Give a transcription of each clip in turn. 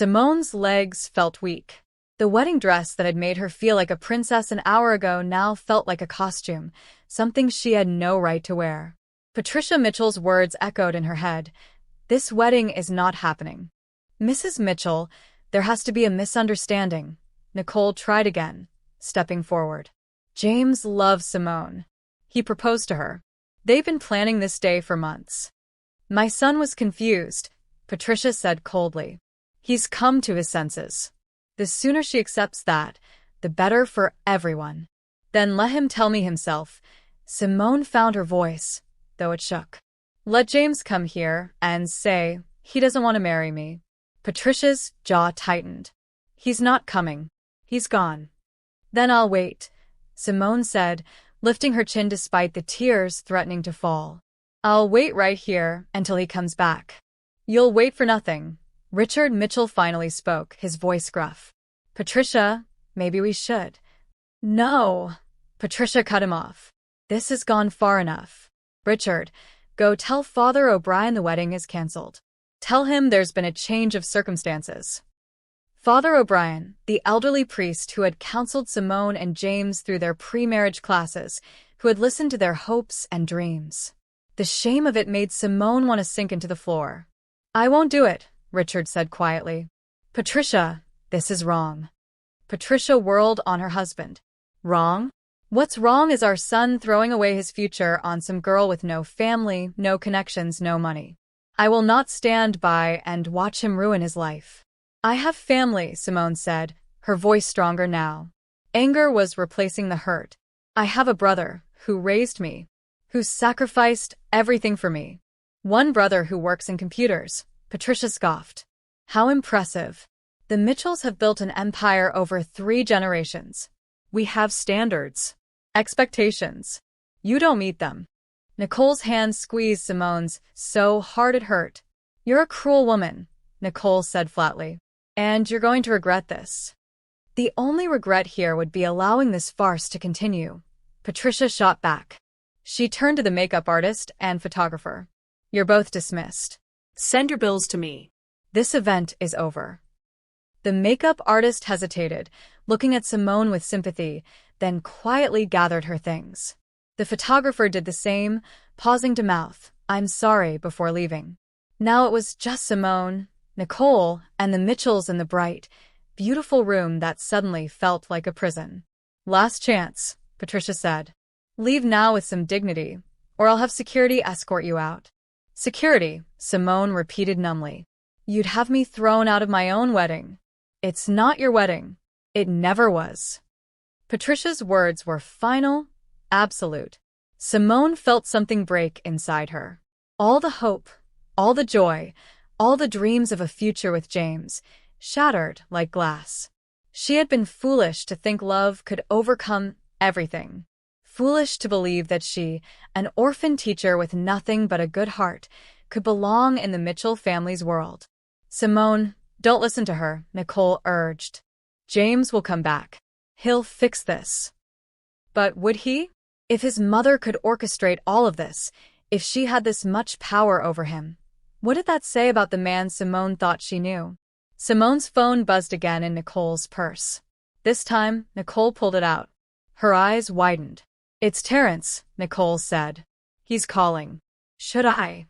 Simone's legs felt weak. The wedding dress that had made her feel like a princess an hour ago now felt like a costume, something she had no right to wear. Patricia Mitchell's words echoed in her head. This wedding is not happening. Mrs. Mitchell, there has to be a misunderstanding. Nicole tried again, stepping forward. James loves Simone. He proposed to her. They've been planning this day for months. My son was confused, Patricia said coldly. He's come to his senses. The sooner she accepts that, the better for everyone. Then let him tell me himself. Simone found her voice, though it shook. Let James come here and say he doesn't want to marry me. Patricia's jaw tightened. He's not coming. He's gone. Then I'll wait, Simone said, lifting her chin despite the tears threatening to fall. I'll wait right here until he comes back. You'll wait for nothing. Richard Mitchell finally spoke, his voice gruff. Patricia, maybe we should. No. Patricia cut him off. This has gone far enough. Richard, go tell Father O'Brien the wedding is cancelled. Tell him there's been a change of circumstances. Father O'Brien, the elderly priest who had counseled Simone and James through their pre-marriage classes, who had listened to their hopes and dreams. The shame of it made Simone want to sink into the floor. I won't do it, Richard said quietly. Patricia, this is wrong. Patricia whirled on her husband. Wrong? What's wrong is our son throwing away his future on some girl with no family, no connections, no money. I will not stand by and watch him ruin his life. I have family, Simone said, her voice stronger now. Anger was replacing the hurt. I have a brother who raised me, who sacrificed everything for me. One brother who works in computers. Patricia scoffed. How impressive. The Mitchells have built an empire over 3 generations. We have standards. Expectations. You don't meet them. Nicole's hand squeezed Simone's so hard it hurt. You're a cruel woman, Nicole said flatly. And you're going to regret this. The only regret here would be allowing this farce to continue. Patricia shot back. She turned to the makeup artist and photographer. You're both dismissed. Send your bills to me. This event is over. The makeup artist hesitated, looking at Simone with sympathy, then quietly gathered her things. The photographer did the same, pausing to mouth, I'm sorry, before leaving. Now it was just Simone, Nicole, and the Mitchells in the bright, beautiful room that suddenly felt like a prison. Last chance, Patricia said. Leave now with some dignity, or I'll have security escort you out. Security, Simone repeated numbly. You'd have me thrown out of my own wedding. It's not your wedding. It never was. Patricia's words were final, absolute. Simone felt something break inside her. All the hope, all the joy, all the dreams of a future with James, shattered like glass. She had been foolish to think love could overcome everything. Foolish to believe that she, an orphan teacher with nothing but a good heart, could belong in the Mitchell family's world. Simone, don't listen to her, Nicole urged. James will come back. He'll fix this. But would he? If his mother could orchestrate all of this, if she had this much power over him, what did that say about the man Simone thought she knew? Simone's phone buzzed again in Nicole's purse. This time, Nicole pulled it out. Her eyes widened. It's Terrence, Nicole said. He's calling. Should I?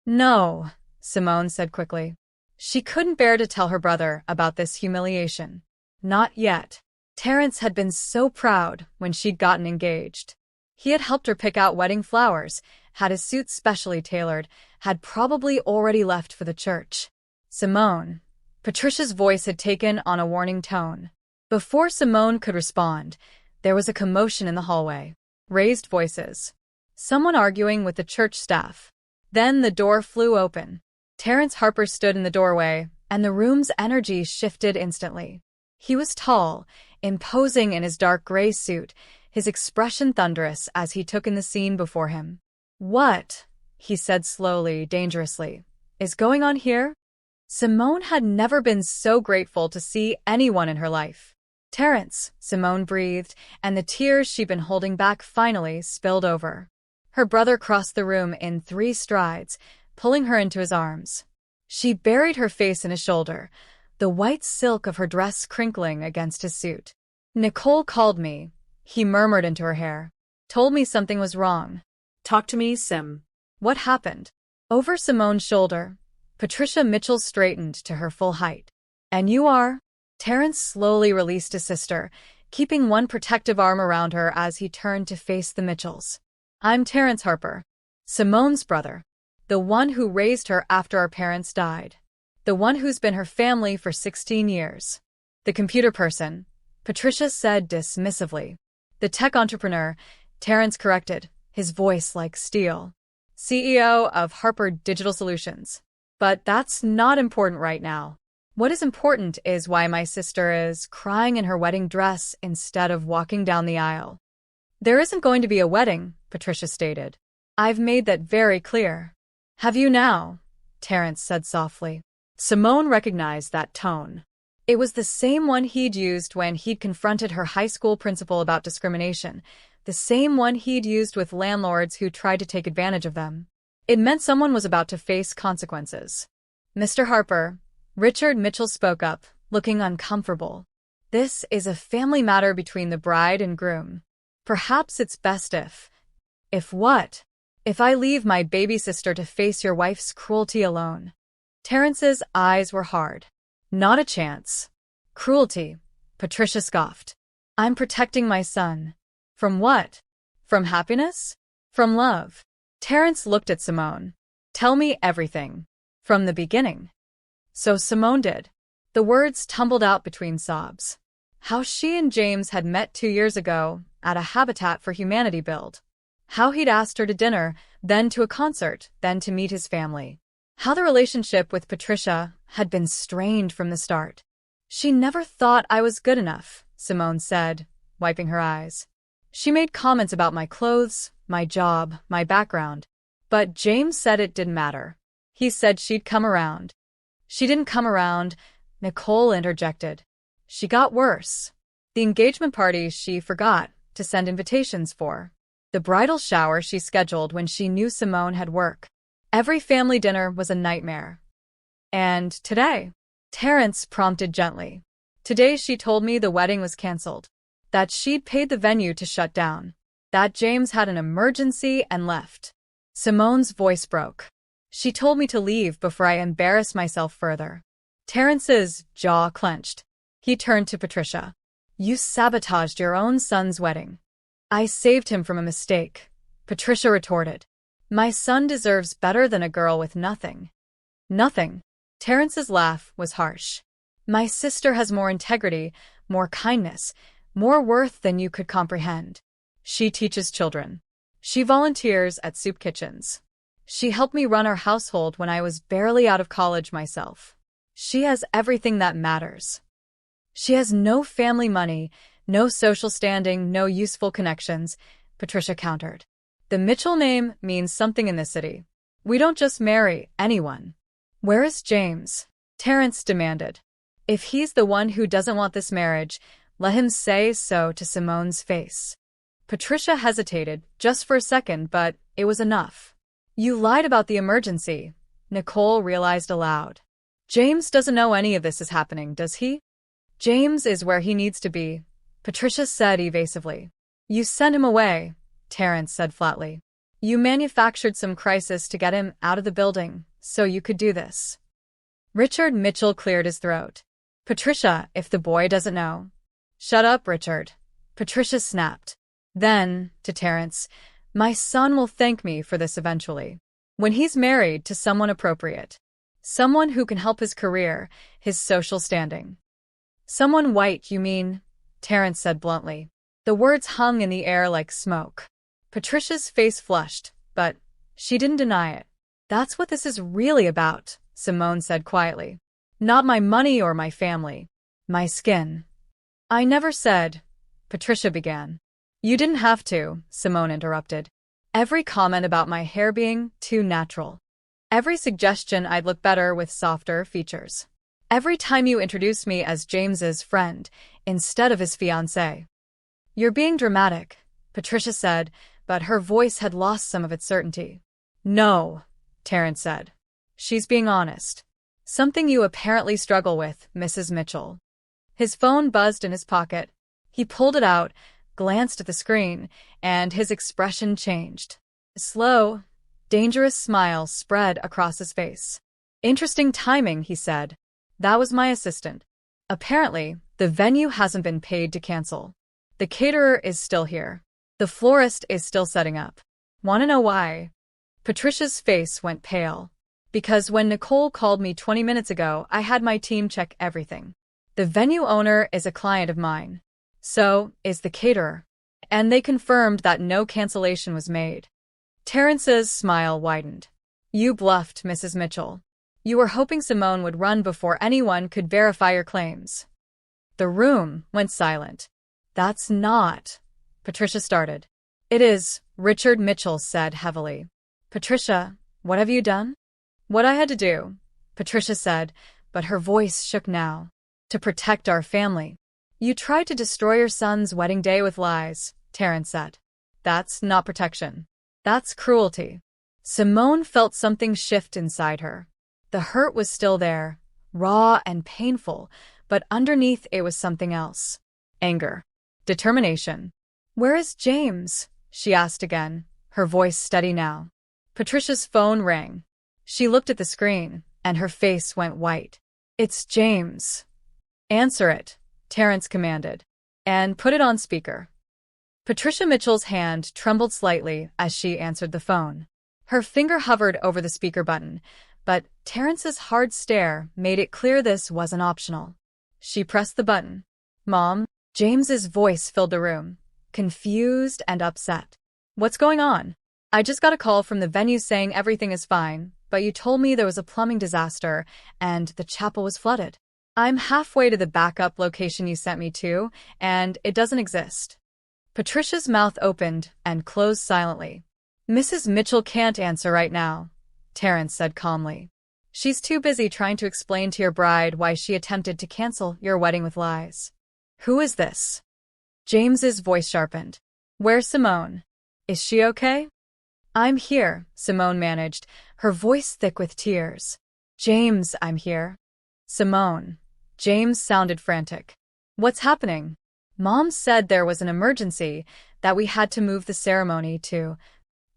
No, Simone said quickly. She couldn't bear to tell her brother about this humiliation. Not yet. Terrence had been so proud when she'd gotten engaged. He had helped her pick out wedding flowers, had his suit specially tailored, had probably already left for the church. Simone. Patricia's voice had taken on a warning tone. Before Simone could respond, there was a commotion in the hallway. Raised voices. Someone arguing with the church staff. Then the door flew open. Terrence Harper stood in the doorway, and the room's energy shifted instantly. He was tall, imposing in his dark gray suit, his expression thunderous as he took in the scene before him. What, he said slowly, dangerously, is going on here? Simone had never been so grateful to see anyone in her life. Terrence, Simone breathed, and the tears she'd been holding back finally spilled over. Her brother crossed the room in 3 strides, pulling her into his arms. She buried her face in his shoulder, the white silk of her dress crinkling against his suit. "Nicole called me," he murmured into her hair. "Told me something was wrong." Talk to me, Sim. What happened? Over Simone's shoulder, Patricia Mitchell straightened to her full height. "And you are?" Terrence slowly released his sister, keeping one protective arm around her as he turned to face the Mitchells. "I'm Terrence Harper, Simone's brother. The one who raised her after our parents died. The one who's been her family for 16 years. The computer person," Patricia said dismissively. "The tech entrepreneur," Terrence corrected, his voice like steel. "CEO of Harper Digital Solutions. But that's not important right now. What is important is why my sister is crying in her wedding dress instead of walking down the aisle." "There isn't going to be a wedding," Patricia stated. "I've made that very clear." "Have you now?" Terrence said softly. Simone recognized that tone. It was the same one he'd used when he'd confronted her high school principal about discrimination, the same one he'd used with landlords who tried to take advantage of them. It meant someone was about to face consequences. "Mr. Harper," Richard Mitchell spoke up, looking uncomfortable. "This is a family matter between the bride and groom. Perhaps it's best if..." "If what?" "If I leave my baby sister to face your wife's cruelty alone." Terrence's eyes were hard. "Not a chance." "Cruelty," Patricia scoffed. "I'm protecting my son." "From what? From happiness? From love?" Terrence looked at Simone. "Tell me everything. From the beginning." So Simone did. The words tumbled out between sobs. How she and James had met 2 years ago at a Habitat for Humanity build. How he'd asked her to dinner, then to a concert, then to meet his family. How the relationship with Patricia had been strained from the start. "She never thought I was good enough," Simone said, wiping her eyes. "She made comments about my clothes, my job, my background. But James said it didn't matter. He said she'd come around." "She didn't come around," Nicole interjected. "She got worse. The engagement party she forgot to send invitations for. The bridal shower she scheduled when she knew Simone had work. Every family dinner was a nightmare." "And today?" Terrence prompted gently. "Today she told me the wedding was canceled. That she'd paid the venue to shut down. That James had an emergency and left." Simone's voice broke. "She told me to leave before I embarrass myself further." Terrence's jaw clenched. He turned to Patricia. "You sabotaged your own son's wedding." "I saved him from a mistake," Patricia retorted. "My son deserves better than a girl with nothing." "Nothing?" Terrence's laugh was harsh. "My sister has more integrity, more kindness, more worth than you could comprehend. She teaches children. She volunteers at soup kitchens. She helped me run our household when I was barely out of college myself. She has everything that matters. She has no family money, no social standing, no useful connections," Patricia countered. "The Mitchell name means something in this city. We don't just marry anyone." "Where is James?" Terrence demanded. "If he's the one who doesn't want this marriage, let him say so to Simone's face." Patricia hesitated just for a second, but it was enough. "You lied about the emergency," Nicole realized aloud. "James doesn't know any of this is happening, does he?" "James is where he needs to be," Patricia said evasively. "You sent him away," Terrence said flatly. "You manufactured some crisis to get him out of the building, so you could do this." Richard Mitchell cleared his throat. "Patricia, if the boy doesn't know." "Shut up, Richard," Patricia snapped. Then, to Terrence, "My son will thank me for this eventually. When he's married to someone appropriate. Someone who can help his career, his social standing." "Someone white, you mean?" Terrence said bluntly. The words hung in the air like smoke. Patricia's face flushed, but she didn't deny it. "That's what this is really about," Simone said quietly. "Not my money or my family. My skin." "I never said," Patricia began. "You didn't have to," Simone interrupted. "Every comment about my hair being too natural. Every suggestion I'd look better with softer features. Every time you introduced me as James's friend instead of his fiancée." "You're being dramatic," Patricia said, but her voice had lost some of its certainty. "No," Terrence said. "She's being honest." Something you apparently struggle with, Mrs. Mitchell. His phone buzzed in his pocket. He pulled it out, glanced at the screen, and his expression changed. A slow, dangerous smile spread across his face. Interesting timing, he said. That was my assistant. Apparently, the venue hasn't been paid to cancel. The caterer is still here. The florist is still setting up. Want to know why? Patricia's face went pale. Because when Nicole called me 20 minutes ago, I had my team check everything. The venue owner is a client of mine. So is the caterer. And they confirmed that no cancellation was made. Terrence's smile widened. You bluffed, Mrs. Mitchell. You were hoping Simone would run before anyone could verify your claims. The room went silent. That's not... Patricia started. It is, Richard Mitchell said heavily. Patricia, what have you done? What I had to do, Patricia said, but her voice shook now. To protect our family. You tried to destroy your son's wedding day with lies, Terrence said. That's not protection. That's cruelty. Simone felt something shift inside her. The hurt was still there, raw and painful, but underneath it was something else. Anger. Determination. Where is James? She asked again, her voice steady now. Patricia's phone rang. She looked at the screen, and her face went white. It's James. Answer it, Terrence commanded. And put it on speaker. Patricia Mitchell's hand trembled slightly as she answered the phone. Her finger hovered over the speaker button, but Terrence's hard stare made it clear this wasn't optional. She pressed the button. Mom? James's voice filled the room, confused and upset. What's going on? I just got a call from the venue saying everything is fine, but you told me there was a plumbing disaster and the chapel was flooded. I'm halfway to the backup location you sent me to, and it doesn't exist. Patricia's mouth opened and closed silently. Mrs. Mitchell can't answer right now, Terrence said calmly. She's too busy trying to explain to your bride why she attempted to cancel your wedding with lies. Who is this? James's voice sharpened. Where's Simone? Is she okay? I'm here, Simone managed, her voice thick with tears. James, I'm here. Simone. James sounded frantic. What's happening? Mom said there was an emergency, that we had to move the ceremony to...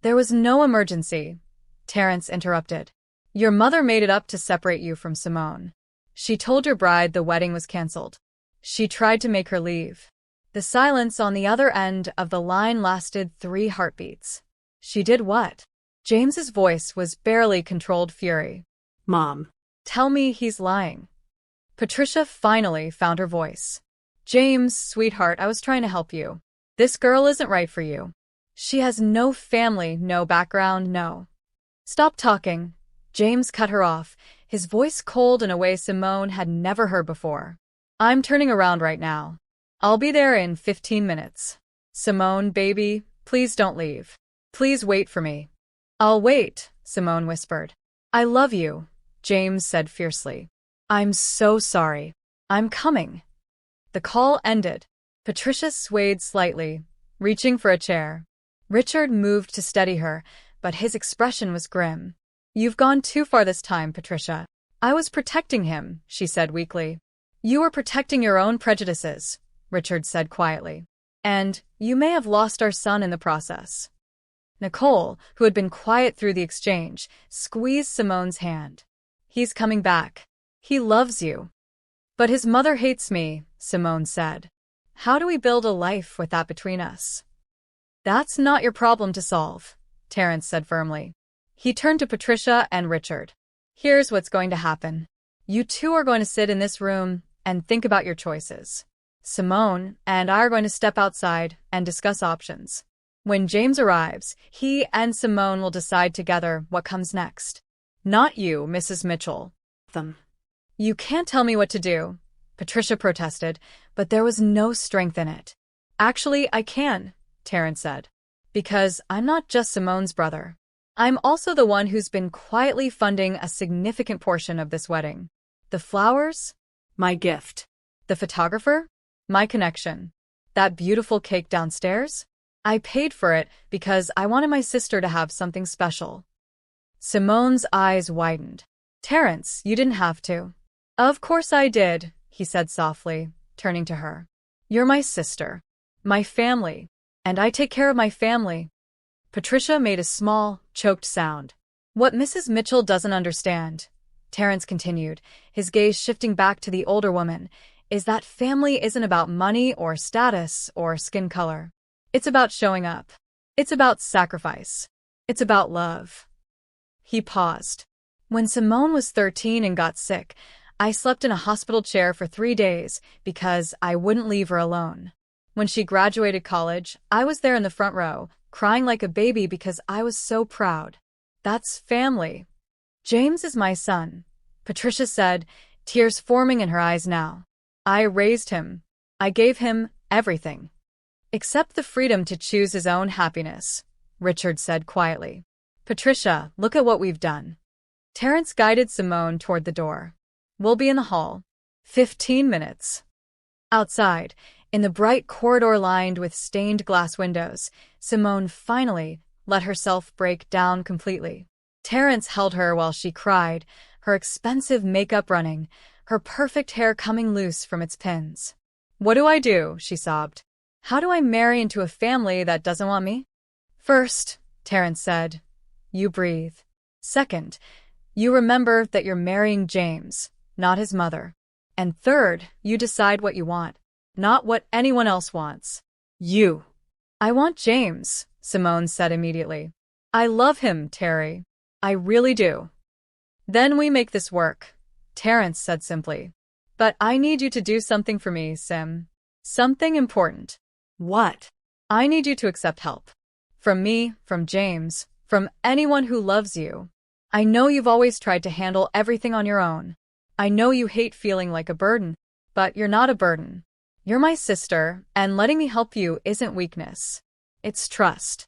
There was no emergency, Terrence interrupted. Your mother made it up to separate you from Simone. She told your bride the wedding was canceled. She tried to make her leave. The silence on the other end of the line lasted 3 heartbeats. She did what? James's voice was barely controlled fury. Mom. Tell me he's lying. Patricia finally found her voice. James, sweetheart, I was trying to help you. This girl isn't right for you. She has no family, no background, no. Stop talking. James cut her off, his voice cold in a way Simone had never heard before. I'm turning around right now. I'll be there in 15 minutes. Simone, baby, please don't leave. Please wait for me. I'll wait, Simone whispered. I love you, James said fiercely. I'm so sorry. I'm coming. The call ended. Patricia swayed slightly, reaching for a chair. Richard moved to steady her, but his expression was grim. You've gone too far this time, Patricia. I was protecting him, she said weakly. You were protecting your own prejudices, Richard said quietly. And you may have lost our son in the process. Nicole, who had been quiet through the exchange, squeezed Simone's hand. He's coming back. He loves you. But his mother hates me, Simone said. How do we build a life with that between us? That's not your problem to solve, Terrence said firmly. He turned to Patricia and Richard. Here's what's going to happen. You two are going to sit in this room and think about your choices. Simone and I are going to step outside and discuss options. When James arrives, he and Simone will decide together what comes next. Not you, Mrs. Mitchell. You can't tell me what to do, Patricia protested, but there was no strength in it. Actually, I can, Terrence said. Because I'm not just Simone's brother. I'm also the one who's been quietly funding a significant portion of this wedding. The flowers? My gift. The photographer? My connection. That beautiful cake downstairs? I paid for it because I wanted my sister to have something special. Simone's eyes widened. Terrence, you didn't have to. Of course I did, he said softly, turning to her. You're my sister. My family. And I take care of my family. Patricia made a small, choked sound. What Mrs. Mitchell doesn't understand, Terrence continued, his gaze shifting back to the older woman, is that family isn't about money or status or skin color. It's about showing up. It's about sacrifice. It's about love. He paused. When Simone was 13 and got sick, I slept in a hospital chair for 3 days because I wouldn't leave her alone. When she graduated college, I was there in the front row, crying like a baby because I was so proud. That's family. James is my son, Patricia said, tears forming in her eyes now. I raised him. I gave him everything. Except the freedom to choose his own happiness, Richard said quietly. Patricia, look at what we've done. Terrence guided Simone toward the door. We'll be in the hall. 15 minutes. Outside, in the bright corridor lined with stained glass windows, Simone finally let herself break down completely. Terrence held her while she cried, her expensive makeup running, her perfect hair coming loose from its pins. What do I do? She sobbed. How do I marry into a family that doesn't want me? First, Terrence said, you breathe. Second, you remember that you're marrying James, not his mother. And third, you decide what you want, not what anyone else wants. You. I want James, Simone said immediately. I love him, Terry. I really do. Then we make this work, Terrence said simply. But I need you to do something for me, Sim. Something important. What? I need you to accept help. From me, from James, from anyone who loves you. I know you've always tried to handle everything on your own. I know you hate feeling like a burden, but you're not a burden. You're my sister, and letting me help you isn't weakness. It's trust.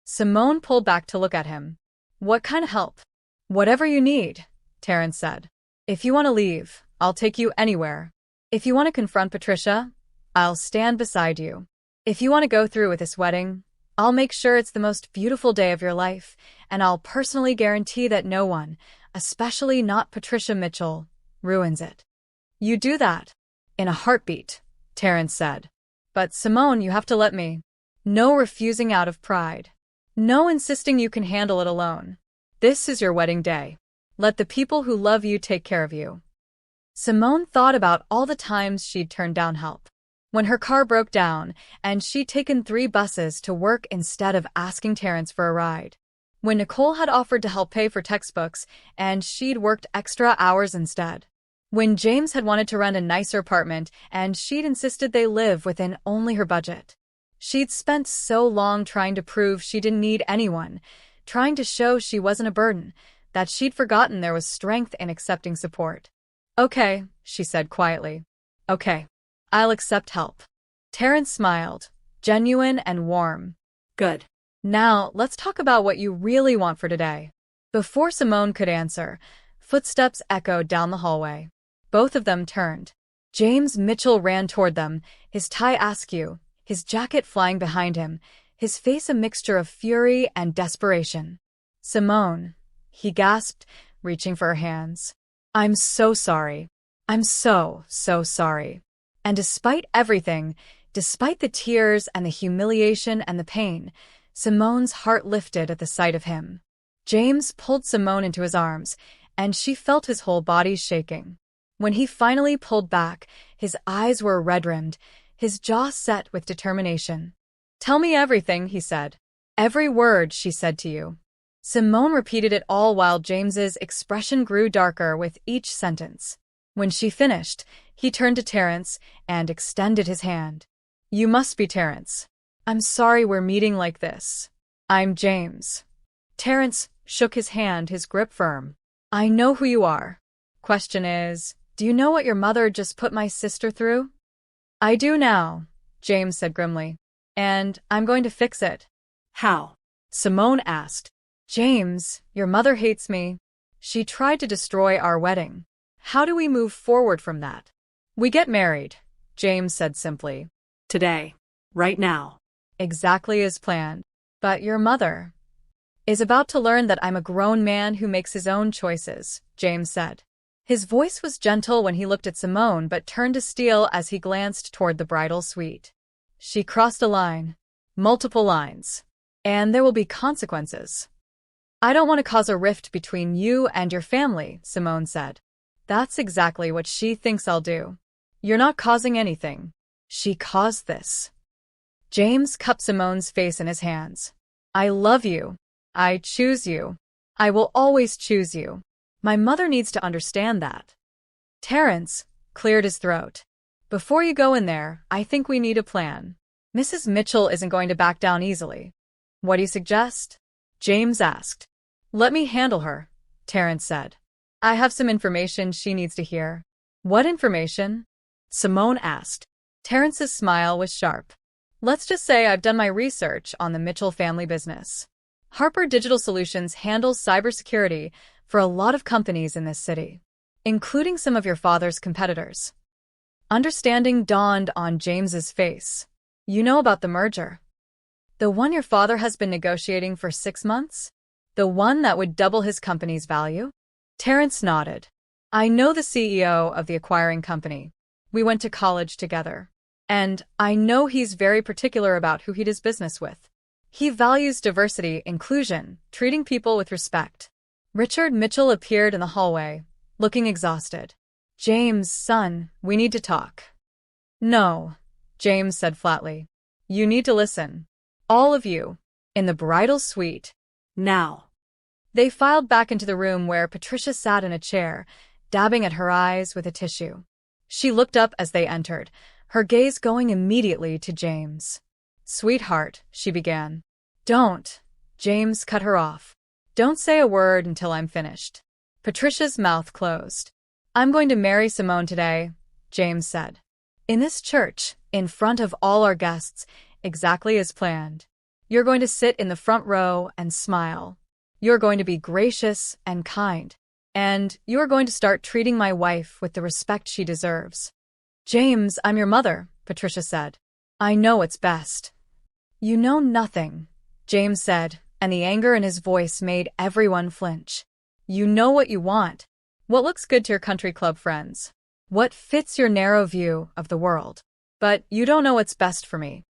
Simone pulled back to look at him. What kind of help? Whatever you need, Terrence said. If you want to leave, I'll take you anywhere. If you want to confront Patricia, I'll stand beside you. If you want to go through with this wedding, I'll make sure it's the most beautiful day of your life, and I'll personally guarantee that no one, especially not Patricia Mitchell, ruins it. You do that. In a heartbeat, Terrence said. But Simone, you have to let me. No refusing out of pride. No insisting you can handle it alone. This is your wedding day. Let the people who love you take care of you. Simone thought about all the times she'd turned down help. When her car broke down, and she'd taken 3 buses to work instead of asking Terrence for a ride. When Nicole had offered to help pay for textbooks, and she'd worked extra hours instead. When James had wanted to rent a nicer apartment, and she'd insisted they live within only her budget. She'd spent so long trying to prove she didn't need anyone, trying to show she wasn't a burden, that she'd forgotten there was strength in accepting support. Okay, she said quietly. Okay. I'll accept help. Terrence smiled, genuine and warm. Good. Now, let's talk about what you really want for today. Before Simone could answer, footsteps echoed down the hallway. Both of them turned. James Mitchell ran toward them, his tie askew, his jacket flying behind him, his face a mixture of fury and desperation. Simone, he gasped, reaching for her hands. I'm so sorry. I'm so sorry. And despite everything, despite the tears and the humiliation and the pain, Simone's heart lifted at the sight of him. James pulled Simone into his arms, and she felt his whole body shaking. When he finally pulled back, his eyes were red-rimmed, his jaw set with determination. Tell me everything, he said. Every word she said to you. Simone repeated it all while James's expression grew darker with each sentence. When she finished, he turned to Terrence and extended his hand. You must be Terrence. I'm sorry we're meeting like this. I'm James. Terrence shook his hand, his grip firm. I know who you are. Question is, do you know what your mother just put my sister through? I do now, James said grimly. And I'm going to fix it. How? Simone asked. James, your mother hates me. She tried to destroy our wedding. How do we move forward from that? We get married, James said simply. Today. Right now. Exactly as planned. But your mother is about to learn that I'm a grown man who makes his own choices, James said. His voice was gentle when he looked at Simone but turned to steel as he glanced toward the bridal suite. She crossed a line. Multiple lines. And there will be consequences. I don't want to cause a rift between you and your family, Simone said. That's exactly what she thinks I'll do. You're not causing anything. She caused this. James cupped Simone's face in his hands. I love you. I choose you. I will always choose you. My mother needs to understand that. Terrence cleared his throat. Before you go in there, I think we need a plan. Mrs. Mitchell isn't going to back down easily. What do you suggest? James asked. Let me handle her, Terrence said. I have some information she needs to hear. What information? Simone asked. Terrence's smile was sharp. Let's just say I've done my research on the Mitchell family business. Harper Digital Solutions handles cybersecurity for a lot of companies in this city, including some of your father's competitors. Understanding dawned on James's face. You know about the merger? The one your father has been negotiating for 6 months? The one that would double his company's value? Terrence nodded. I know the CEO of the acquiring company. We went to college together. And I know he's very particular about who he does business with. He values diversity, inclusion, treating people with respect. Richard Mitchell appeared in the hallway, looking exhausted. James, son, we need to talk. No, James said flatly. You need to listen. All of you. In the bridal suite. Now. They filed back into the room where Patricia sat in a chair, dabbing at her eyes with a tissue. She looked up as they entered, her gaze going immediately to James. Sweetheart, she began. Don't. James cut her off. Don't say a word until I'm finished. Patricia's mouth closed. I'm going to marry Simone today, James said. In this church, in front of all our guests, exactly as planned. You're going to sit in the front row and smile. You're going to be gracious and kind. And you're going to start treating my wife with the respect she deserves. James, I'm your mother, Patricia said. I know what's best. You know nothing, James said, and the anger in his voice made everyone flinch. You know what you want. What looks good to your country club friends. What fits your narrow view of the world. But you don't know what's best for me.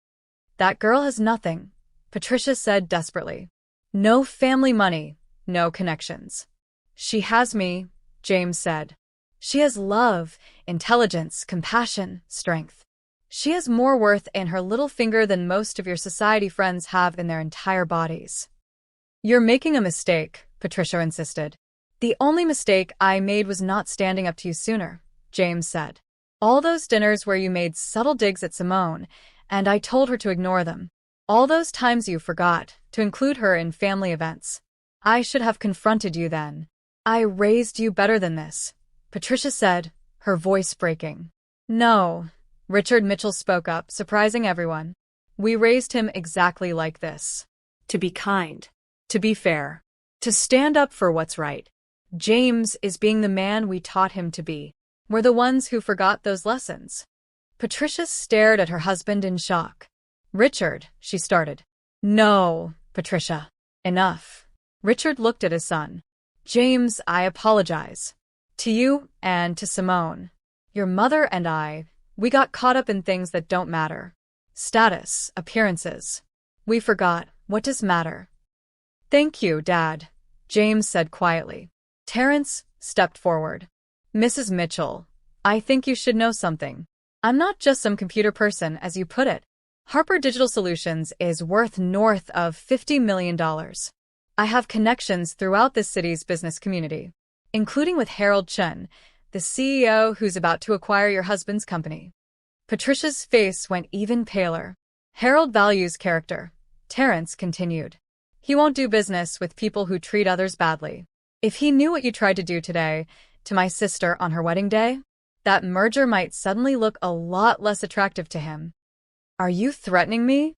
That girl has nothing, Patricia said desperately. No family money, no connections. She has me, James said. She has love, intelligence, compassion, strength. She has more worth in her little finger than most of your society friends have in their entire bodies. You're making a mistake, Patricia insisted. The only mistake I made was not standing up to you sooner, James said. All those dinners where you made subtle digs at Simone, and I told her to ignore them. All those times you forgot to include her in family events. I should have confronted you then. I raised you better than this, Patricia said, her voice breaking. No, Richard Mitchell spoke up, surprising everyone. We raised him exactly like this. To be kind. To be fair. To stand up for what's right. James is being the man we taught him to be. We're the ones who forgot those lessons. Patricia stared at her husband in shock. Richard, she started. No, Patricia. Enough. Richard looked at his son. James, I apologize. To you and to Simone. Your mother and I, we got caught up in things that don't matter. Status, appearances. We forgot what does matter. Thank you, Dad, James said quietly. Terrence stepped forward. Mrs. Mitchell, I think you should know something. I'm not just some computer person, as you put it. Harper Digital Solutions is worth north of $50 million. I have connections throughout this city's business community, including with Harold Chen, the CEO who's about to acquire your husband's company. Patricia's face went even paler. Harold values character, Terrence continued. He won't do business with people who treat others badly. If he knew what you tried to do today to my sister on her wedding day, that merger might suddenly look a lot less attractive to him. Are you threatening me?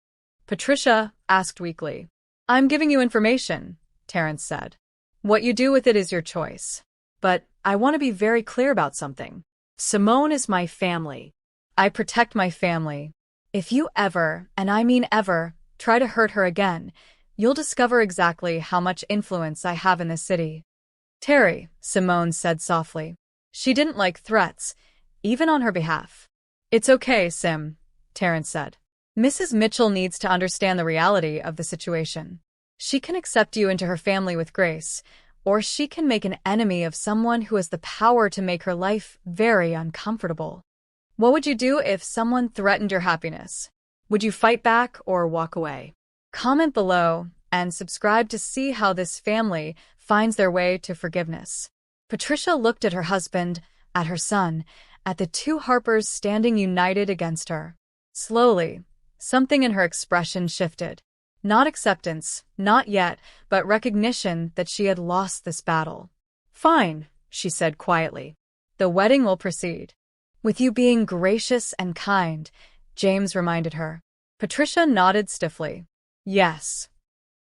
Patricia asked weakly. I'm giving you information, Terrence said. What you do with it is your choice. But I want to be very clear about something. Simone is my family. I protect my family. If you ever, and I mean ever, try to hurt her again, you'll discover exactly how much influence I have in this city. Terry, Simone said softly. She didn't like threats, even on her behalf. It's okay, Sim, Terrence said. Mrs. Mitchell needs to understand the reality of the situation. She can accept you into her family with grace, or she can make an enemy of someone who has the power to make her life very uncomfortable. What would you do if someone threatened your happiness? Would you fight back or walk away? Comment below and subscribe to see how this family finds their way to forgiveness. Patricia looked at her husband, at her son, at the two Harpers standing united against her. Slowly, something in her expression shifted. Not acceptance, not yet, but recognition that she had lost this battle. Fine, she said quietly. The wedding will proceed. With you being gracious and kind, James reminded her. Patricia nodded stiffly. Yes.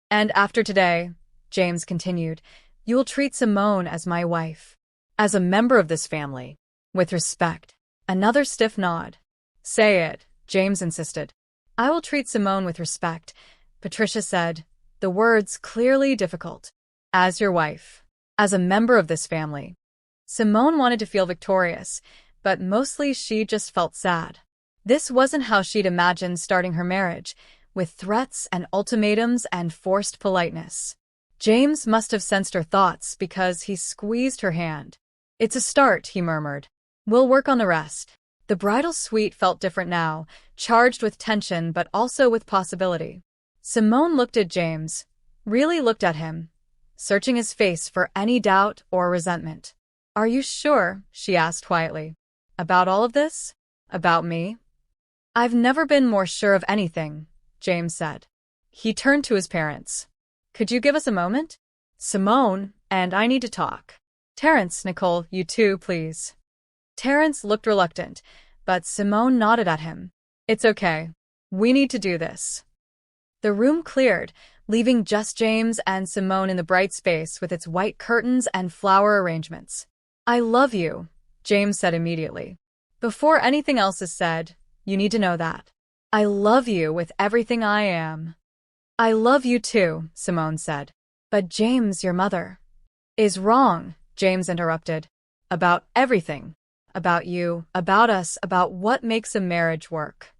And after today, James continued, you will treat Simone as my wife. As a member of this family. With respect. Another stiff nod. Say it, James insisted. I will treat Simone with respect, Patricia said, the words clearly difficult. As your wife. As a member of this family. Simone wanted to feel victorious, but mostly she just felt sad. This wasn't how she'd imagined starting her marriage, with threats and ultimatums and forced politeness. James must have sensed her thoughts because he squeezed her hand. It's a start, he murmured. We'll work on the rest. The bridal suite felt different now, charged with tension but also with possibility. Simone looked at James, really looked at him, searching his face for any doubt or resentment. Are you sure, she asked quietly, about all of this? About me? I've never been more sure of anything, James said. He turned to his parents. Could you give us a moment? Simone and I need to talk. Terrence, Nicole, you too, please. Terrence looked reluctant, but Simone nodded at him. It's okay. We need to do this. The room cleared, leaving just James and Simone in the bright space with its white curtains and flower arrangements. I love you, James said immediately. Before anything else is said, you need to know that. I love you with everything I am. I love you too, Simone said. But James, your mother, is wrong, James interrupted. About everything. About you, about us, about what makes a marriage work.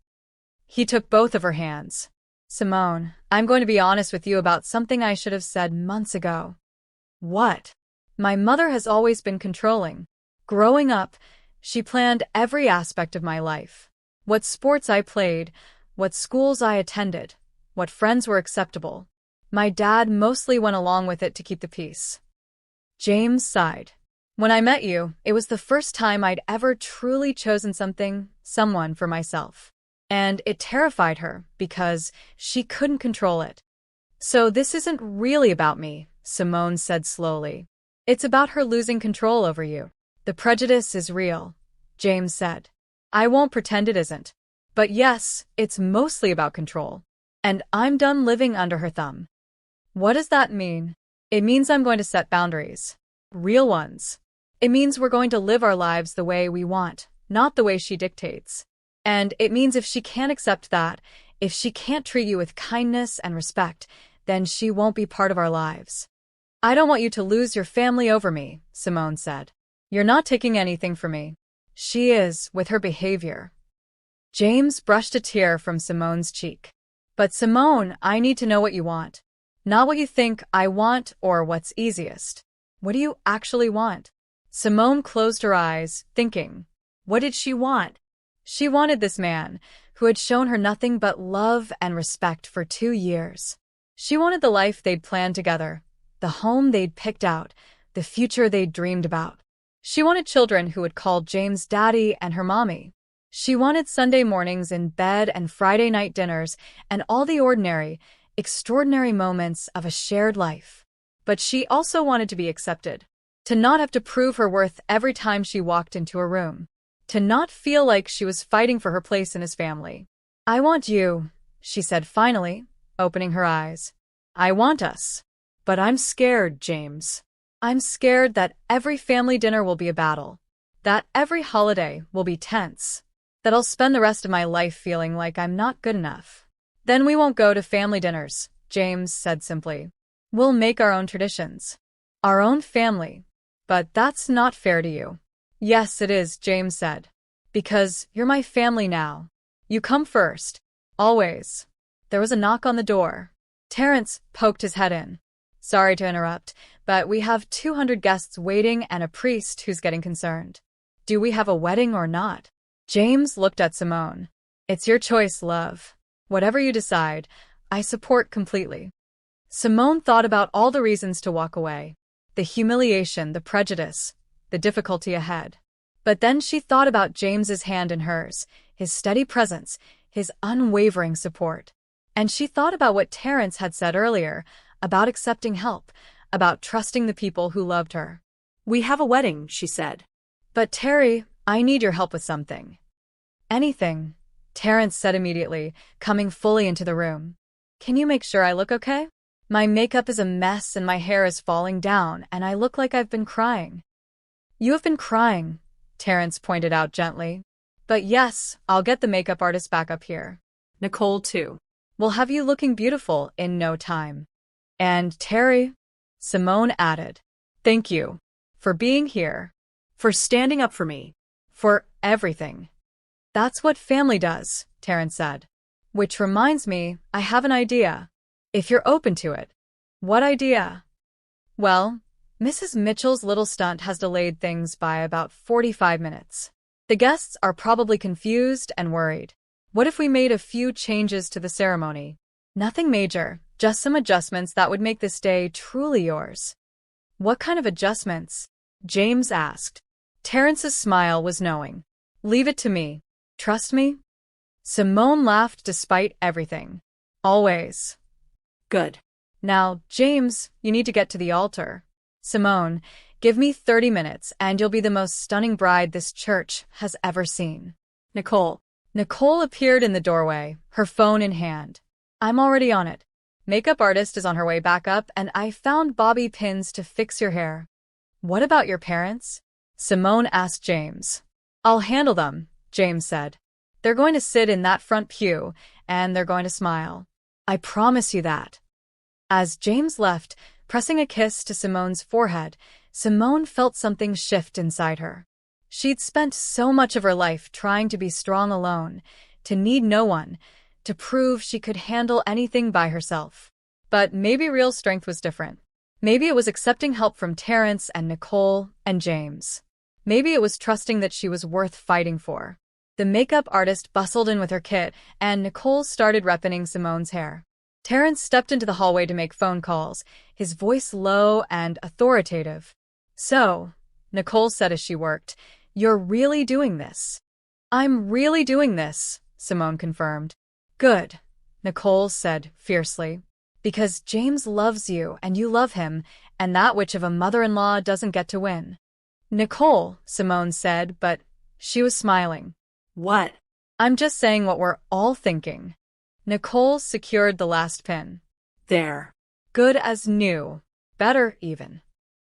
He took both of her hands. Simone, I'm going to be honest with you about something I should have said months ago. What? My mother has always been controlling. Growing up, she planned every aspect of my life. What sports I played, what schools I attended, what friends were acceptable. My dad mostly went along with it to keep the peace. James sighed. When I met you, it was the first time I'd ever truly chosen someone for myself. And it terrified her because she couldn't control it. So this isn't really about me, Simone said slowly. It's about her losing control over you. The prejudice is real, James said. I won't pretend it isn't. But yes, it's mostly about control. And I'm done living under her thumb. What does that mean? It means I'm going to set boundaries. Real ones. It means we're going to live our lives the way we want, not the way she dictates. And it means if she can't accept that, if she can't treat you with kindness and respect, then she won't be part of our lives. I don't want you to lose your family over me, Simone said. You're not taking anything from me. She is, with her behavior. James brushed a tear from Simone's cheek. But Simone, I need to know what you want. Not what you think I want or what's easiest. What do you actually want? Simone closed her eyes, thinking. What did she want? She wanted this man, who had shown her nothing but love and respect for 2 years. She wanted the life they'd planned together, the home they'd picked out, the future they'd dreamed about. She wanted children who would call James daddy and her mommy. She wanted Sunday mornings in bed and Friday night dinners and all the ordinary, extraordinary moments of a shared life. But she also wanted to be accepted. To not have to prove her worth every time she walked into a room. To not feel like she was fighting for her place in his family. I want you, she said finally, opening her eyes. I want us. But I'm scared, James. I'm scared that every family dinner will be a battle. That every holiday will be tense. That I'll spend the rest of my life feeling like I'm not good enough. Then we won't go to family dinners, James said simply. We'll make our own traditions. Our own family, But that's not fair to you. Yes, it is, James said. Because you're my family now. You come first. Always. There was a knock on the door. Terrence poked his head in. Sorry to interrupt, but we have 200 guests waiting and a priest who's getting concerned. Do we have a wedding or not? James looked at Simone. It's your choice, love. Whatever you decide, I support completely. Simone thought about all the reasons to walk away. The humiliation, the prejudice, the difficulty ahead. But then she thought about James's hand in hers, his steady presence, his unwavering support. And she thought about what Terrence had said earlier, about accepting help, about trusting the people who loved her. We have a wedding, she said. But Terry, I need your help with something. Anything, Terrence said immediately, coming fully into the room. Can you make sure I look okay? My makeup is a mess and my hair is falling down and I look like I've been crying. You have been crying, Terrence pointed out gently. But yes, I'll get the makeup artist back up here. Nicole, too. We'll have you looking beautiful in no time. And Terry, Simone added, thank you for being here, For standing up for me. for everything. That's what family does, Terrence said. Which reminds me, I have an idea. If you're open to it. What idea? Well, Mrs. Mitchell's little stunt has delayed things by about 45 minutes. The guests are probably confused and worried. What if we made a few changes to the ceremony? Nothing major, just some adjustments that would make this day truly yours. What kind of adjustments? James asked. Terrence's smile was knowing. Leave it to me. Trust me? Simone laughed despite everything. Always. Good. Now, James, you need to get to the altar. Simone, give me 30 minutes and you'll be the most stunning bride this church has ever seen. Nicole. Nicole appeared in the doorway, her phone in hand. I'm already on it. Makeup artist is on her way back up and I found bobby pins to fix your hair. What about your parents? Simone asked James. I'll handle them, James said. They're going to sit in that front pew and they're going to smile. I promise you that. As James left, pressing a kiss to Simone's forehead, Simone felt something shift inside her. She'd spent so much of her life trying to be strong alone, to need no one, to prove she could handle anything by herself. But maybe real strength was different. Maybe it was accepting help from Terrence and Nicole and James. Maybe it was trusting that she was worth fighting for. The makeup artist bustled in with her kit, and Nicole started repinning Simone's hair. Terrence stepped into the hallway to make phone calls, his voice low and authoritative. So, Nicole said as she worked, you're really doing this. I'm really doing this, Simone confirmed. Good, Nicole said fiercely. Because James loves you and you love him, and that witch of a mother-in-law doesn't get to win. Nicole, Simone said, but she was smiling. What? I'm just saying what we're all thinking. Nicole secured the last pin. There. Good as new. Better, even.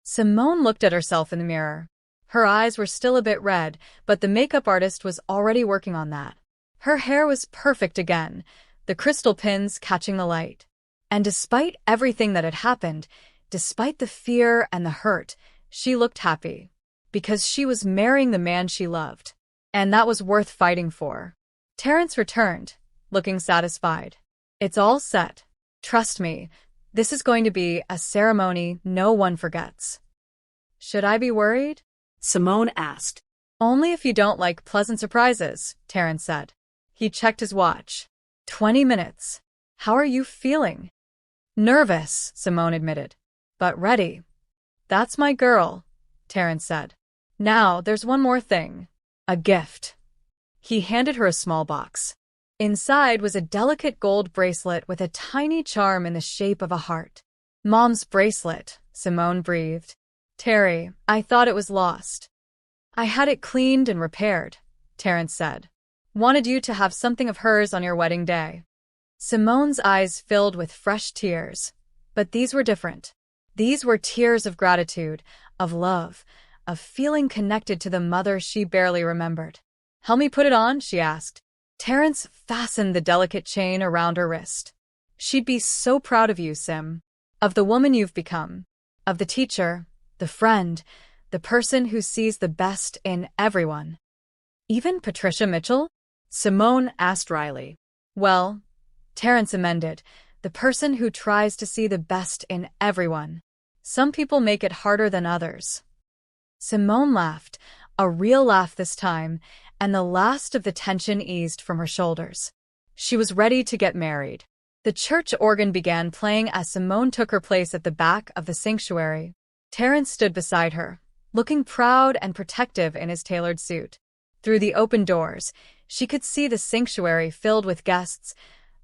Simone looked at herself in the mirror. Her eyes were still a bit red, but the makeup artist was already working on that. Her hair was perfect again, the crystal pins catching the light. And despite everything that had happened, despite the fear and the hurt, she looked happy. Because she was marrying the man she loved. And that was worth fighting for. Terrence returned, looking satisfied. It's all set. Trust me, this is going to be a ceremony no one forgets. Should I be worried? Simone asked. Only if you don't like pleasant surprises, Terrence said. He checked his watch. 20 minutes. How are you feeling? Nervous, Simone admitted. But ready. That's my girl, Terrence said. Now, there's one more thing. A gift. He handed her a small box. Inside was a delicate gold bracelet with a tiny charm in the shape of a heart. Mom's bracelet, Simone breathed. Terry, I thought it was lost. I had it cleaned and repaired, Terrence said. Wanted you to have something of hers on your wedding day. Simone's eyes filled with fresh tears. But these were different. These were tears of gratitude, of love, of feeling connected to the mother she barely remembered. Help me put it on, she asked. Terrence fastened the delicate chain around her wrist. She'd be so proud of you, Sim. Of the woman you've become. Of the teacher, the friend, the person who sees the best in everyone. Even Patricia Mitchell? Simone asked Riley. Well, Terrence amended, the person who tries to see the best in everyone. Some people make it harder than others. Simone laughed, a real laugh this time, and the last of the tension eased from her shoulders. She was ready to get married. The church organ began playing as Simone took her place at the back of the sanctuary. Terrence stood beside her, looking proud and protective in his tailored suit. Through the open doors, she could see the sanctuary filled with guests,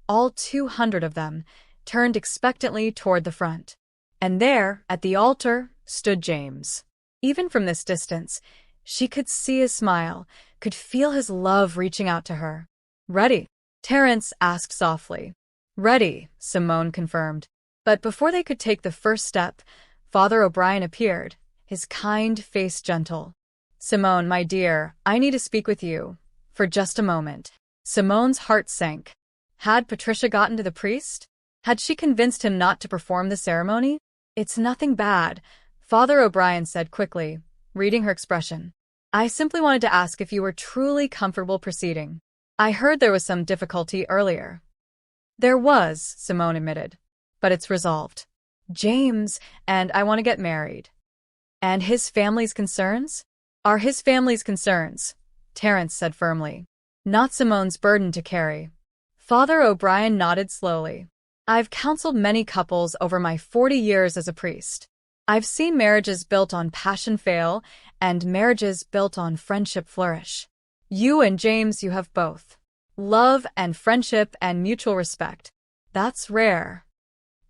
all 200 of them, turned expectantly toward the front. And there, at the altar, stood James. Even from this distance, she could see his smile, could feel his love reaching out to her. "Ready?" Terrence asked softly. "Ready," Simone confirmed. But before they could take the first step, Father O'Brien appeared, his kind face gentle. "Simone, my dear, I need to speak with you. For just a moment." Simone's heart sank. Had Patricia gotten to the priest? Had she convinced him not to perform the ceremony? "It's nothing bad," Father O'Brien said quickly, reading her expression. "I simply wanted to ask if you were truly comfortable proceeding. I heard there was some difficulty earlier." "There was," Simone admitted. "But it's resolved. James and I want to get married." "And his family's concerns?" "Are his family's concerns," Terrence said firmly. "Not Simone's burden to carry." Father O'Brien nodded slowly. "I've counseled many couples over my 40 years as a priest. I've seen marriages built on passion fail and marriages built on friendship flourish. You and James, you have both. Love and friendship and mutual respect. That's rare."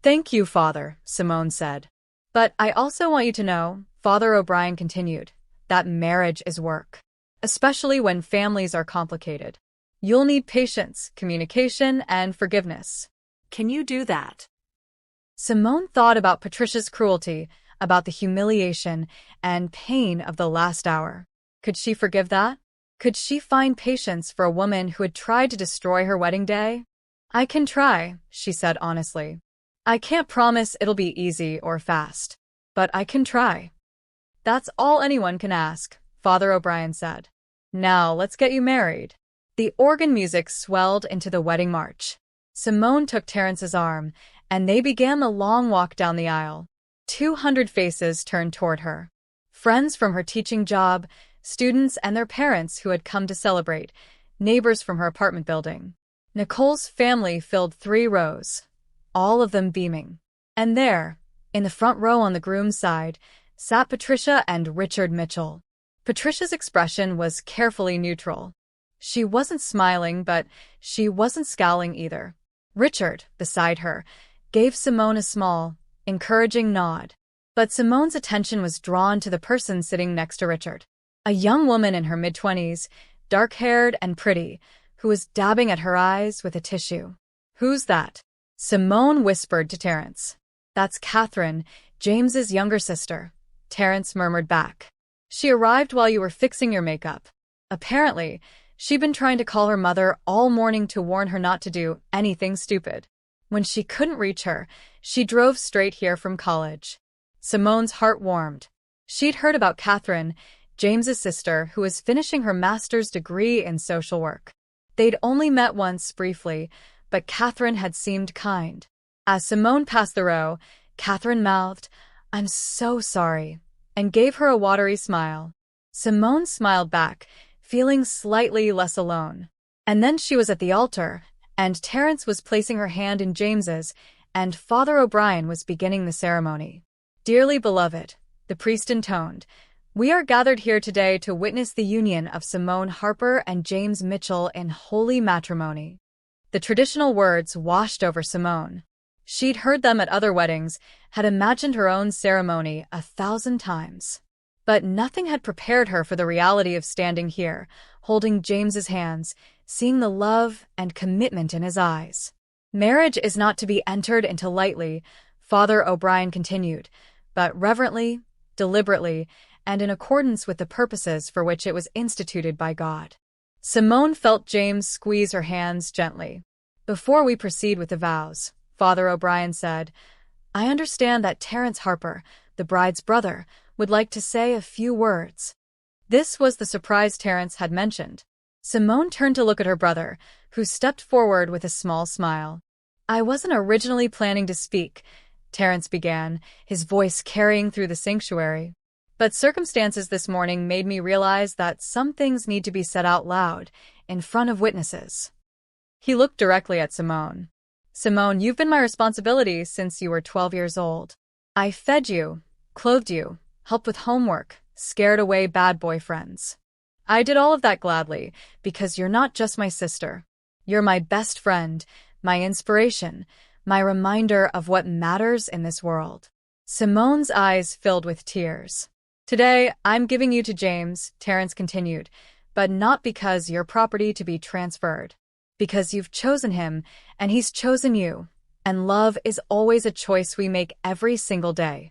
"Thank you, Father," Simone said. "But I also want you to know," Father O'Brien continued, "that marriage is work. Especially when families are complicated. You'll need patience, communication, and forgiveness." "Can you do that?" Simone thought about Patricia's cruelty, about the humiliation and pain of the last hour. Could she forgive that? Could she find patience for a woman who had tried to destroy her wedding day? "I can try," she said honestly. "I can't promise it'll be easy or fast. But I can try." "That's all anyone can ask," Father O'Brien said. "Now let's get you married." The organ music swelled into the wedding march. Simone took Terrence's arm, and they began the long walk down the aisle. 200 faces turned toward her. Friends from her teaching job, students and their parents who had come to celebrate, neighbors from her apartment building. Nicole's family filled 3 rows, all of them beaming. And there, in the front row on the groom's side, sat Patricia and Richard Mitchell. Patricia's expression was carefully neutral. She wasn't smiling, but she wasn't scowling either. Richard, beside her, gave Simone a small, encouraging nod. But Simone's attention was drawn to the person sitting next to Richard. A young woman in her mid-20s, dark-haired and pretty, who was dabbing at her eyes with a tissue. "Who's that?" Simone whispered to Terrence. "That's Catherine, James's younger sister," Terrence murmured back. "She arrived while you were fixing your makeup. Apparently, she'd been trying to call her mother all morning to warn her not to do anything stupid. When she couldn't reach her, she drove straight here from college." Simone's heart warmed. She'd heard about Catherine, James's sister, who was finishing her master's degree in social work. They'd only met once briefly, but Catherine had seemed kind. As Simone passed the row, Catherine mouthed, "I'm so sorry," and gave her a watery smile. Simone smiled back, feeling slightly less alone. And then she was at the altar, and Terrence was placing her hand in James's, and Father O'Brien was beginning the ceremony. "Dearly beloved," the priest intoned, "we are gathered here today to witness the union of Simone Harper and James Mitchell in holy matrimony." The traditional words washed over Simone. She'd heard them at other weddings, had imagined her own ceremony 1,000 times. But nothing had prepared her for the reality of standing here, holding James's hands, seeing the love and commitment in his eyes. "Marriage is not to be entered into lightly," Father O'Brien continued, "but reverently, deliberately, and in accordance with the purposes for which it was instituted by God." Simone felt James squeeze her hands gently. "Before we proceed with the vows," Father O'Brien said, "I understand that Terrence Harper, the bride's brother, would like to say a few words." This was the surprise Terrence had mentioned. Simone turned to look at her brother, who stepped forward with a small smile. "I wasn't originally planning to speak," Terrence began, his voice carrying through the sanctuary. "But circumstances this morning made me realize that some things need to be said out loud, in front of witnesses." He looked directly at Simone. "Simone, you've been my responsibility since you were 12 years old. I fed you, clothed you, helped with homework, scared away bad boyfriends. I did all of that gladly, because you're not just my sister. You're my best friend, my inspiration, my reminder of what matters in this world." Simone's eyes filled with tears. "Today, I'm giving you to James," Terrence continued, "but not because you're property to be transferred. Because you've chosen him, and he's chosen you, and love is always a choice we make every single day."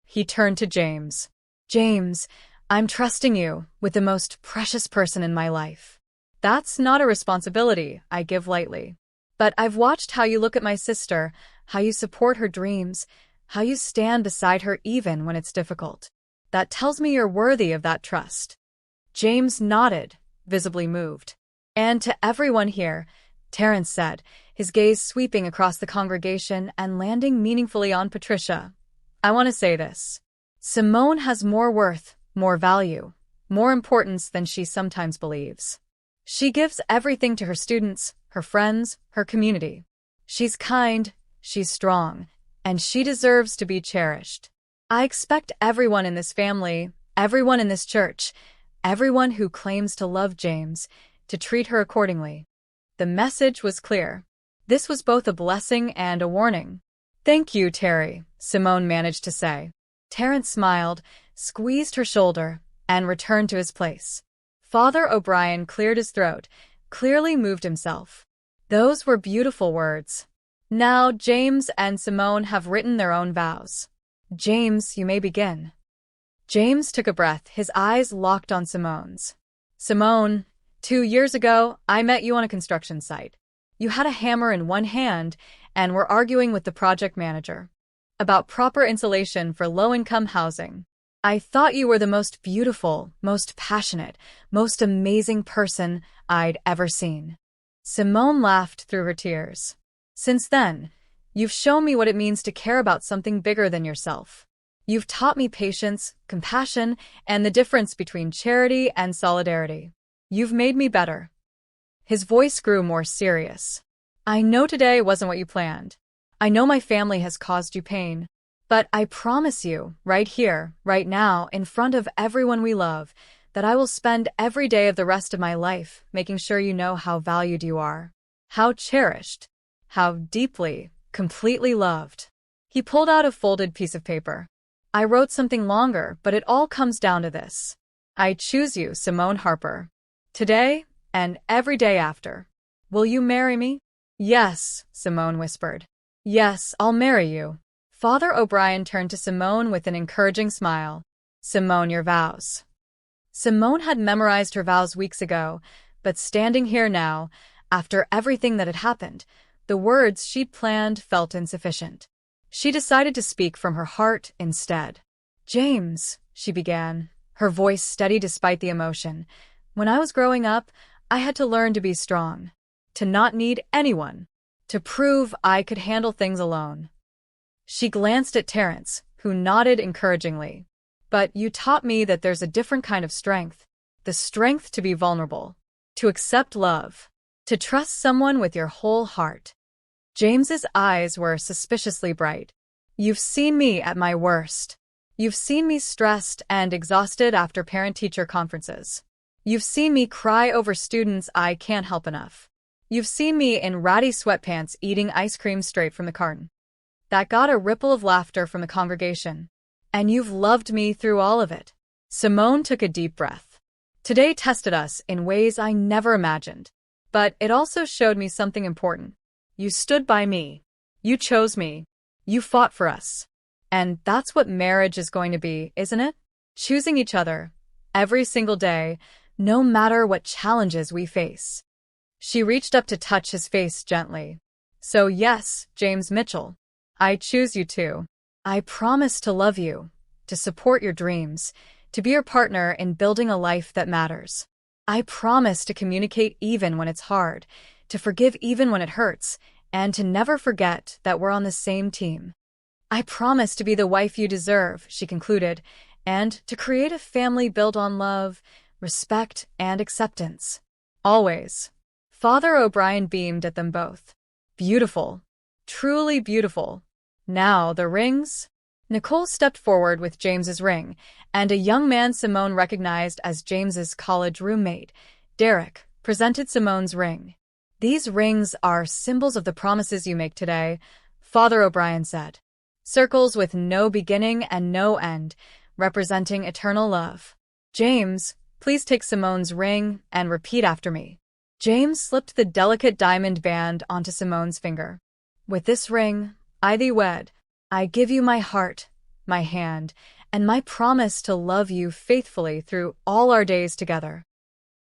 He turned to James. "James, I'm trusting you with the most precious person in my life. That's not a responsibility I give lightly. But I've watched how you look at my sister, how you support her dreams, how you stand beside her even when it's difficult. That tells me you're worthy of that trust." James nodded, visibly moved. "And to everyone here," Terrence said, his gaze sweeping across the congregation and landing meaningfully on Patricia, "I want to say this. Simone has more worth, more value, more importance than she sometimes believes. She gives everything to her students, her friends, her community. She's kind, she's strong, and she deserves to be cherished. I expect everyone in this family, everyone in this church, everyone who claims to love James, to treat her accordingly." The message was clear. This was both a blessing and a warning. "Thank you, Terry," Simone managed to say. Terrence smiled, squeezed her shoulder, and returned to his place. Father O'Brien cleared his throat, clearly moved himself. Those were beautiful words. Now James and Simone have written their own vows. "James, you may begin." James took a breath, his eyes locked on Simone's. "Simone, 2 years ago, I met you on a construction site. You had a hammer in one hand and were arguing with the project manager about proper insulation for low-income housing. I thought you were the most beautiful, most passionate, most amazing person I'd ever seen." Simone laughed through her tears. "Since then, you've shown me what it means to care about something bigger than yourself. You've taught me patience, compassion, and the difference between charity and solidarity. You've made me better." His voice grew more serious. "I know today wasn't what you planned. I know my family has caused you pain. But I promise you, right here, right now, in front of everyone we love, that I will spend every day of the rest of my life making sure you know how valued you are, how cherished, how deeply, completely loved." He pulled out a folded piece of paper. "I wrote something longer, but it all comes down to this. I choose you, Simone Harper. Today, and every day after. Will you marry me?" "Yes," Simone whispered. "Yes, I'll marry you." Father O'Brien turned to Simone with an encouraging smile. "Simone, your vows." Simone had memorized her vows weeks ago, but standing here now, after everything that had happened, the words she'd planned felt insufficient. She decided to speak from her heart instead. "James," she began, her voice steady despite the emotion, "when I was growing up, I had to learn to be strong, to not need anyone, to prove I could handle things alone." She glanced at Terrence, who nodded encouragingly. "But you taught me that there's a different kind of strength, the strength to be vulnerable, to accept love, to trust someone with your whole heart." James's eyes were suspiciously bright. "You've seen me at my worst. You've seen me stressed and exhausted after parent-teacher conferences. You've seen me cry over students I can't help enough. You've seen me in ratty sweatpants eating ice cream straight from the carton." That got a ripple of laughter from the congregation. "And you've loved me through all of it." Simone took a deep breath. "Today tested us in ways I never imagined. But it also showed me something important. You stood by me. You chose me. You fought for us. And that's what marriage is going to be, isn't it? Choosing each other, every single day, no matter what challenges we face." She reached up to touch his face gently. "So yes, James Mitchell, I choose you too. I promise to love you, to support your dreams, to be your partner in building a life that matters. I promise to communicate even when it's hard, to forgive even when it hurts, and to never forget that we're on the same team. I promise to be the wife you deserve, she concluded, and to create a family built on love, respect, and acceptance. Always. Father O'Brien beamed at them both. Beautiful. Truly beautiful. Now, the rings? Nicole stepped forward with James's ring, and a young man Simone recognized as James's college roommate, Derek, presented Simone's ring. These rings are symbols of the promises you make today, Father O'Brien said. Circles with no beginning and no end, representing eternal love. James, please take Simone's ring and repeat after me. James slipped the delicate diamond band onto Simone's finger. With this ring, I thee wed. I give you my heart, my hand, and my promise to love you faithfully through all our days together.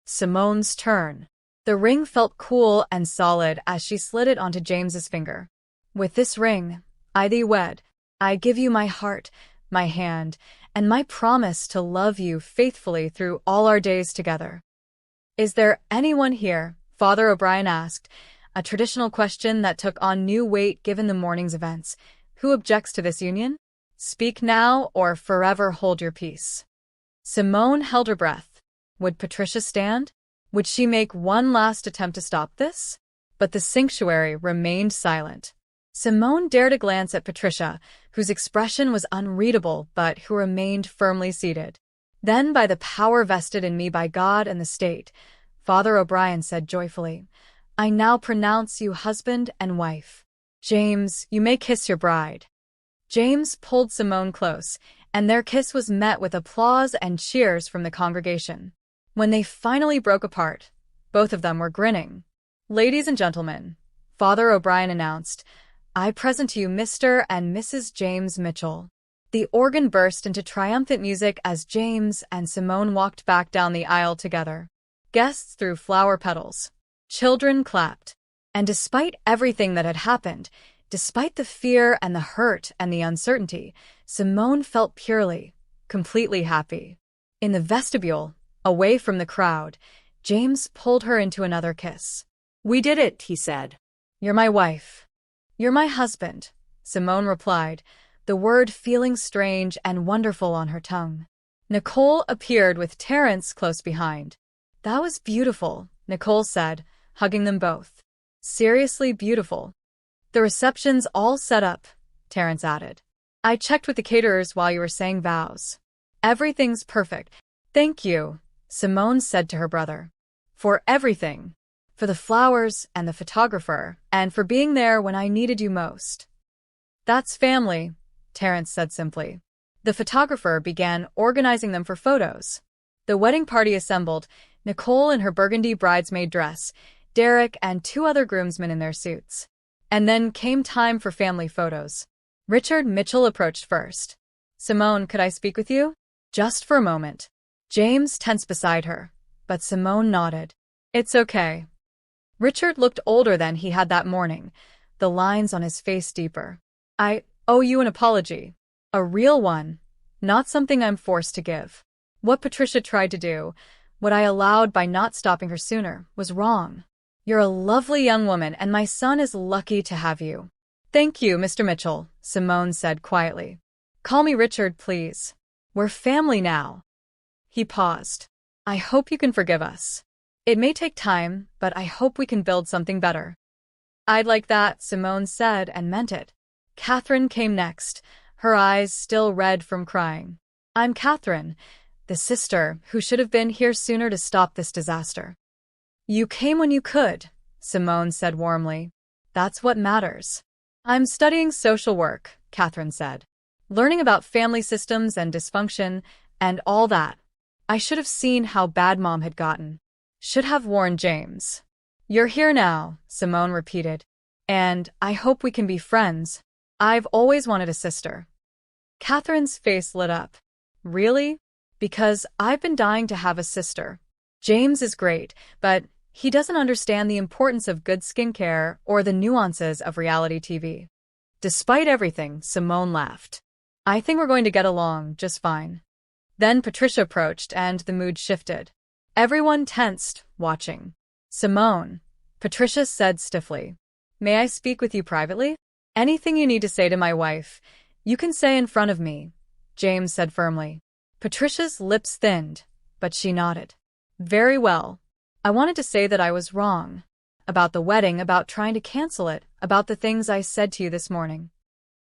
Simone's turn. The ring felt cool and solid as she slid it onto James's finger. With this ring, I thee wed. I give you my heart, my hand, and my promise to love you faithfully through all our days together. Is there anyone here? Father O'Brien asked, a traditional question that took on new weight given the morning's events. Who objects to this union? Speak now or forever hold your peace. Simone held her breath. Would Patricia stand? Would she make one last attempt to stop this? But the sanctuary remained silent. Simone dared a glance at Patricia, whose expression was unreadable but who remained firmly seated. Then, by the power vested in me by God and the state, Father O'Brien said joyfully, I now pronounce you husband and wife. James, you may kiss your bride. James pulled Simone close, and their kiss was met with applause and cheers from the congregation. When they finally broke apart, both of them were grinning. Ladies and gentlemen, Father O'Brien announced, I present to you Mr. and Mrs. James Mitchell. The organ burst into triumphant music as James and Simone walked back down the aisle together. Guests threw flower petals. Children clapped. And despite everything that had happened, despite the fear and the hurt and the uncertainty, Simone felt purely, completely happy. In the vestibule, away from the crowd, James pulled her into another kiss. We did it, he said. You're my wife. You're my husband, Simone replied, the word feeling strange and wonderful on her tongue. Nicole appeared with Terence close behind. That was beautiful, Nicole said, hugging them both. Seriously beautiful. The reception's all set up, Terence added. I checked with the caterers while you were saying vows. Everything's perfect. Thank you, Simone said to her brother. For everything. For the flowers and the photographer, and for being there when I needed you most. That's family, Terence said simply. The photographer began organizing them for photos. The wedding party assembled, Nicole in her burgundy bridesmaid dress, Derek and 2 other groomsmen in their suits. And then came time for family photos. Richard Mitchell approached first. Simone, could I speak with you? Just for a moment. James tensed beside her, but Simone nodded. It's okay. Richard looked older than he had that morning, the lines on his face deeper. I owe you an apology. A real one, not something I'm forced to give. What Patricia tried to do, what I allowed by not stopping her sooner, was wrong. You're a lovely young woman, and my son is lucky to have you. Thank you, Mr. Mitchell, Simone said quietly. Call me Richard, please. We're family now. He paused. I hope you can forgive us. It may take time, but I hope we can build something better. I'd like that, Simone said and meant it. Catherine came next, her eyes still red from crying. I'm Catherine, the sister who should have been here sooner to stop this disaster. You came when you could, Simone said warmly. That's what matters. I'm studying social work, Catherine said. Learning about family systems and dysfunction and all that. I should have seen how bad Mom had gotten. Should have warned James. You're here now, Simone repeated. And I hope we can be friends. I've always wanted a sister. Catherine's face lit up. Really? Because I've been dying to have a sister. James is great, but he doesn't understand the importance of good skincare or the nuances of reality TV. Despite everything, Simone laughed. I think we're going to get along just fine. Then Patricia approached and the mood shifted. Everyone tensed, watching. Simone, Patricia said stiffly. May I speak with you privately? Anything you need to say to my wife, you can say in front of me, James said firmly. Patricia's lips thinned, but she nodded. Very well. I wanted to say that I was wrong. About the wedding, about trying to cancel it, about the things I said to you this morning.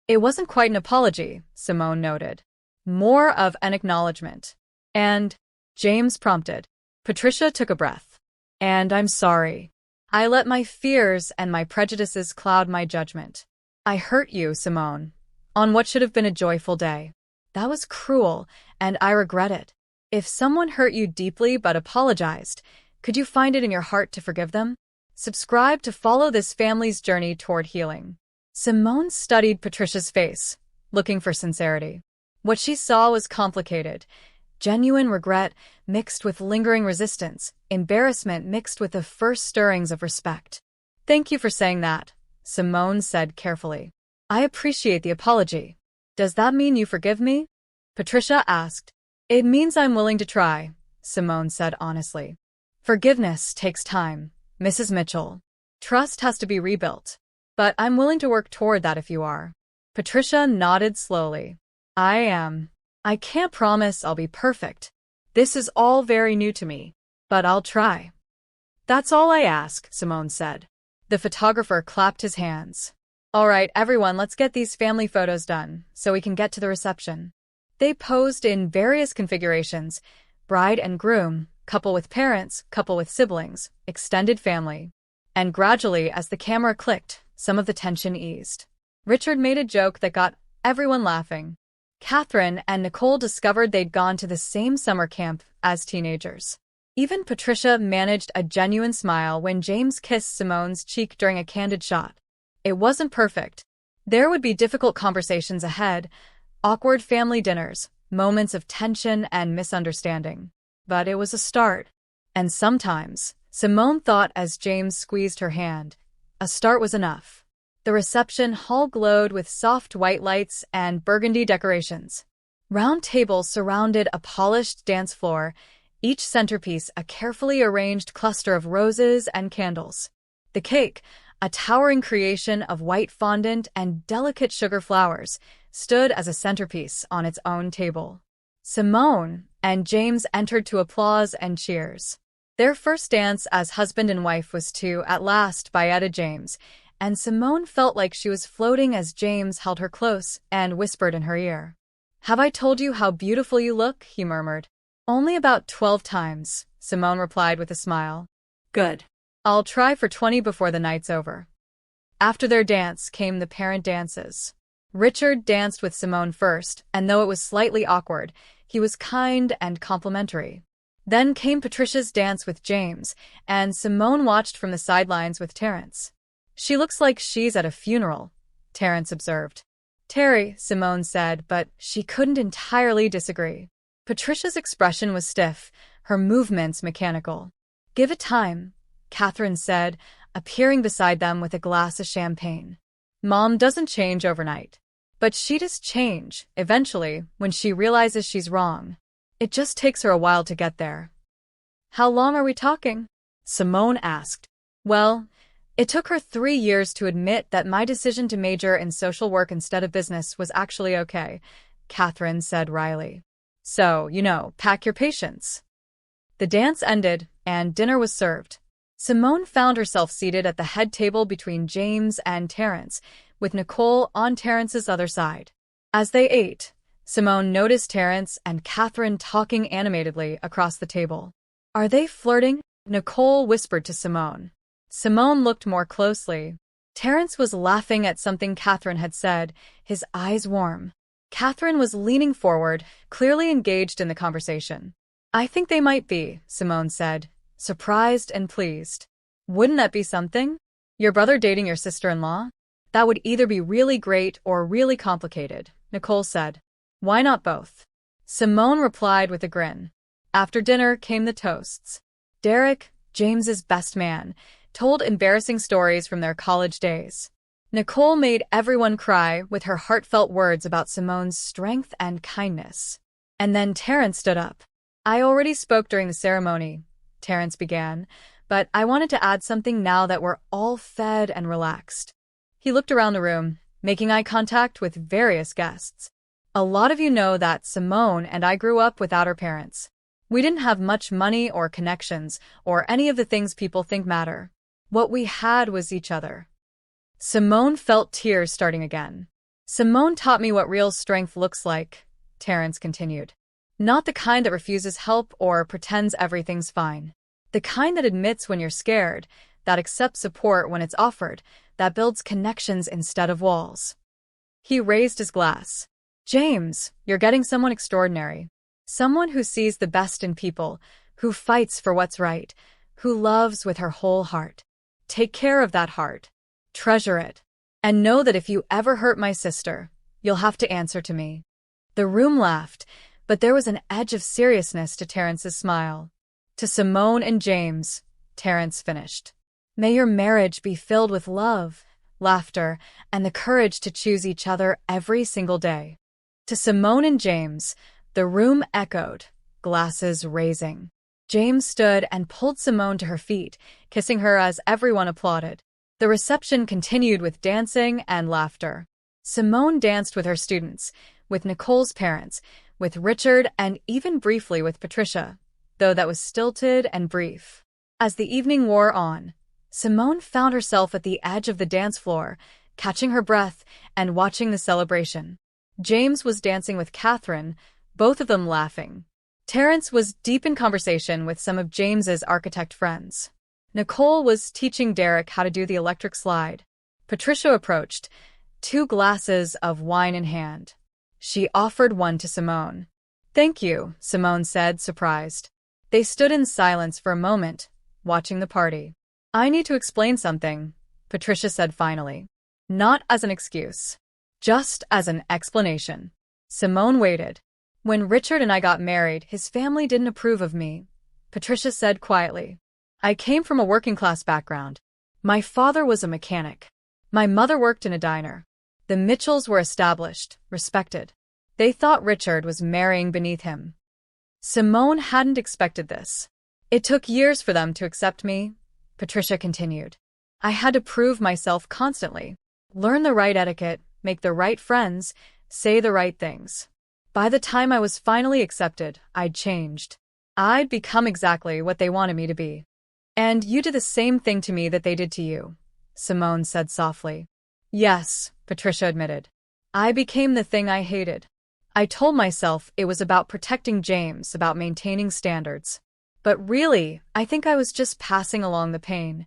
It wasn't quite an apology, Simone noted. More of an acknowledgement. And, James prompted. Patricia took a breath. And I'm sorry. I let my fears and my prejudices cloud my judgment. I hurt you, Simone, on what should have been a joyful day. That was cruel, and I regret it. If someone hurt you deeply but apologized, could you find it in your heart to forgive them? Subscribe to follow this family's journey toward healing. Simone studied Patricia's face, looking for sincerity. What she saw was complicated. Genuine regret mixed with lingering resistance, embarrassment mixed with the first stirrings of respect. Thank you for saying that, Simone said carefully. I appreciate the apology. Does that mean you forgive me? Patricia asked. It means I'm willing to try, Simone said honestly. Forgiveness takes time, Mrs. Mitchell. Trust has to be rebuilt. But I'm willing to work toward that if you are. Patricia nodded slowly. I am. I can't promise I'll be perfect. This is all very new to me. But I'll try. That's all I ask, Simone said. The photographer clapped his hands. All right, everyone, let's get these family photos done, so we can get to the reception. They posed in various configurations, bride and groom, couple with parents, couple with siblings, extended family. And gradually, as the camera clicked, some of the tension eased. Richard made a joke that got everyone laughing. Catherine and Nicole discovered they'd gone to the same summer camp as teenagers. Even Patricia managed a genuine smile when James kissed Simone's cheek during a candid shot. It wasn't perfect. There would be difficult conversations ahead, awkward family dinners, moments of tension and misunderstanding. But it was a start. And sometimes, Simone thought as James squeezed her hand, a start was enough. The reception hall glowed with soft white lights and burgundy decorations. Round tables surrounded a polished dance floor, each centerpiece a carefully arranged cluster of roses and candles. The cake, a towering creation of white fondant and delicate sugar flowers, stood as a centerpiece on its own table. Simone and James entered to applause and cheers. Their first dance as husband and wife was to At Last by Etta James, and Simone felt like she was floating as James held her close and whispered in her ear. Have I told you how beautiful you look? He murmured. Only about 12 times, Simone replied with a smile. Good. I'll try for 20 before the night's over. After their dance came the parent dances. Richard danced with Simone first, and though it was slightly awkward, he was kind and complimentary. Then came Patricia's dance with James, and Simone watched from the sidelines with Terence. She looks like she's at a funeral, Terence observed. Terry, Simone said, but she couldn't entirely disagree. Patricia's expression was stiff, her movements mechanical. Give it time, Catherine said, appearing beside them with a glass of champagne. Mom doesn't change overnight. But she does change, eventually, when she realizes she's wrong. It just takes her a while to get there. How long are we talking? Simone asked. Well, it took her 3 years to admit that my decision to major in social work instead of business was actually okay, Catherine said wryly. So, pack your patience. The dance ended, and dinner was served. Simone found herself seated at the head table between James and Terence, with Nicole on Terence's other side. As they ate, Simone noticed Terence and Catherine talking animatedly across the table. Are they flirting? Nicole whispered to Simone. Simone looked more closely. Terence was laughing at something Catherine had said, his eyes warm. Catherine was leaning forward, clearly engaged in the conversation. I think they might be, Simone said, surprised and pleased. Wouldn't that be something? Your brother dating your sister-in-law? That would either be really great or really complicated, Nicole said. Why not both? Simone replied with a grin. After dinner came the toasts. Derek, James's best man, told embarrassing stories from their college days. Nicole made everyone cry with her heartfelt words about Simone's strength and kindness. And then Terrence stood up. I already spoke during the ceremony, Terrence began, but I wanted to add something now that we're all fed and relaxed. He looked around the room, making eye contact with various guests. A lot of you know that Simone and I grew up without our parents. We didn't have much money or connections or any of the things people think matter. What we had was each other. Simone felt tears starting again. Simone taught me what real strength looks like, Terrence continued. Not the kind that refuses help or pretends everything's fine. The kind that admits when you're scared, that accepts support when it's offered, that builds connections instead of walls. He raised his glass. James, you're getting someone extraordinary. Someone who sees the best in people, who fights for what's right, who loves with her whole heart. Take care of that heart. Treasure it. And know that if you ever hurt my sister, you'll have to answer to me. The room laughed, but there was an edge of seriousness to Terrence's smile. To Simone and James, Terrence finished. May your marriage be filled with love, laughter, and the courage to choose each other every single day. To Simone and James, the room echoed, glasses raising. James stood and pulled Simone to her feet, kissing her as everyone applauded. The reception continued with dancing and laughter. Simone danced with her students, with Nicole's parents, with Richard, and even briefly with Patricia, though that was stilted and brief. As the evening wore on, Simone found herself at the edge of the dance floor, catching her breath and watching the celebration. James was dancing with Catherine, both of them laughing. Terrence was deep in conversation with some of James's architect friends. Nicole was teaching Derek how to do the electric slide. Patricia approached, 2 glasses of wine in hand. She offered one to Simone. Thank you, Simone said, surprised. They stood in silence for a moment, watching the party. I need to explain something, Patricia said finally. Not as an excuse. Just as an explanation. Simone waited. When Richard and I got married, his family didn't approve of me, Patricia said quietly. I came from a working-class background. My father was a mechanic. My mother worked in a diner. The Mitchells were established, respected. They thought Richard was marrying beneath him. Simone hadn't expected this. It took years for them to accept me, Patricia continued. I had to prove myself constantly. Learn the right etiquette, make the right friends, say the right things. By the time I was finally accepted, I'd changed. I'd become exactly what they wanted me to be. And you did the same thing to me that they did to you, Simone said softly. Yes, Patricia admitted. I became the thing I hated. I told myself it was about protecting James, about maintaining standards. But really, I think I was just passing along the pain.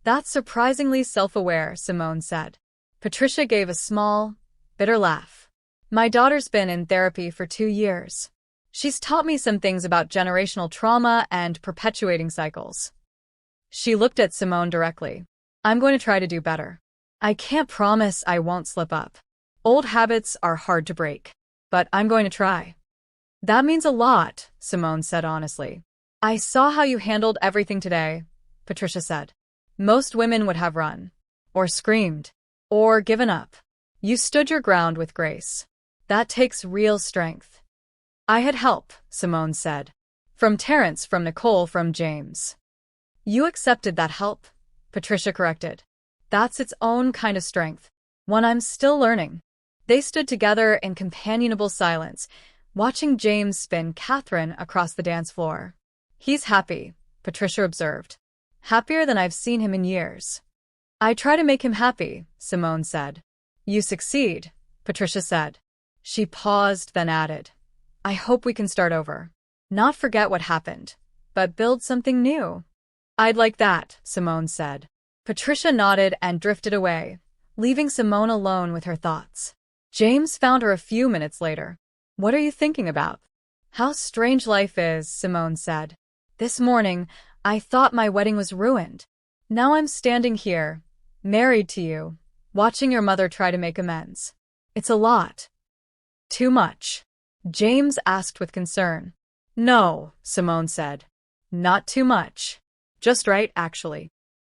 That's surprisingly self-aware, Simone said. Patricia gave a small, bitter laugh. My daughter's been in therapy for 2 years. She's taught me some things about generational trauma and perpetuating cycles. She looked at Simone directly. I'm going to try to do better. I can't promise I won't slip up. Old habits are hard to break. But I'm going to try. That means a lot, Simone said honestly. I saw how you handled everything today, Patricia said. Most women would have run, or screamed, or given up. You stood your ground with grace. That takes real strength. I had help, Simone said. From Terrence, from Nicole, from James. You accepted that help, Patricia corrected. That's its own kind of strength, one I'm still learning. They stood together in companionable silence, watching James spin Catherine across the dance floor. He's happy, Patricia observed. Happier than I've seen him in years. I try to make him happy, Simone said. You succeed, Patricia said. She paused, then added, I hope we can start over. Not forget what happened, but build something new. I'd like that, Simone said. Patricia nodded and drifted away, leaving Simone alone with her thoughts. James found her a few minutes later. What are you thinking about? How strange life is, Simone said. This morning, I thought my wedding was ruined. Now I'm standing here, married to you, watching your mother try to make amends. It's a lot. Too much? James asked with concern. No, Simone said. Not too much. Just right, actually.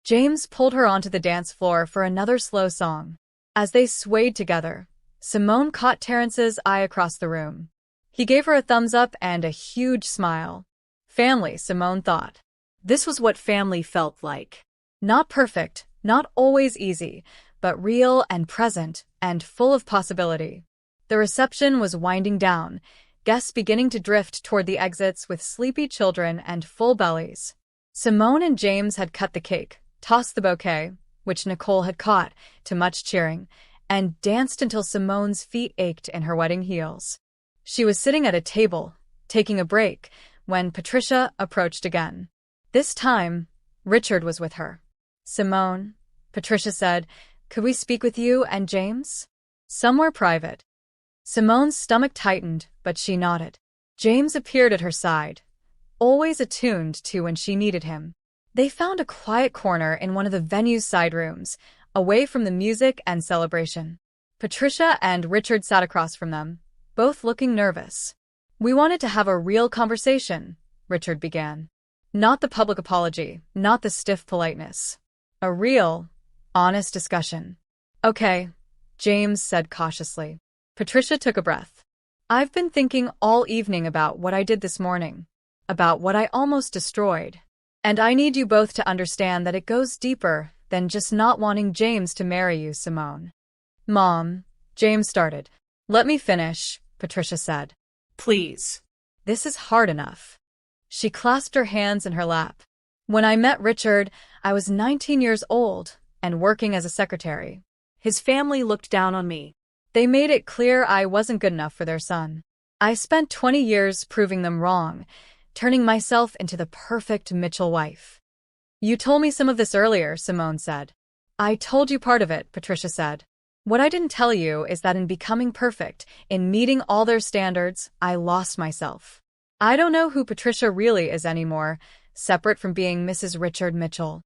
James pulled her onto the dance floor for another slow song. As they swayed together, Simone caught Terrence's eye across the room. He gave her a thumbs up and a huge smile. Family, Simone thought. This was what family felt like. Not perfect, not always easy, but real and present and full of possibility. The reception was winding down, guests beginning to drift toward the exits with sleepy children and full bellies. Simone and James had cut the cake, tossed the bouquet, which Nicole had caught, to much cheering, and danced until Simone's feet ached in her wedding heels. She was sitting at a table, taking a break, when Patricia approached again. This time, Richard was with her. Simone, Patricia said, could we speak with you and James? Somewhere private. Simone's stomach tightened, but she nodded. James appeared at her side, always attuned to when she needed him. They found a quiet corner in one of the venue's side rooms, away from the music and celebration. Patricia and Richard sat across from them, both looking nervous. We wanted to have a real conversation, Richard began. Not the public apology, not the stiff politeness. A real, honest discussion. Okay, James said cautiously. Patricia took a breath. I've been thinking all evening about what I did this morning, about what I almost destroyed. And I need you both to understand that it goes deeper than just not wanting James to marry you, Simone. Mom, James started. Let me finish, Patricia said. Please. This is hard enough. She clasped her hands in her lap. When I met Richard, I was 19 years old and working as a secretary. His family looked down on me. They made it clear I wasn't good enough for their son. I spent 20 years proving them wrong, turning myself into the perfect Mitchell wife. You told me some of this earlier, Simone said. I told you part of it, Patricia said. What I didn't tell you is that in becoming perfect, in meeting all their standards, I lost myself. I don't know who Patricia really is anymore, separate from being Mrs. Richard Mitchell.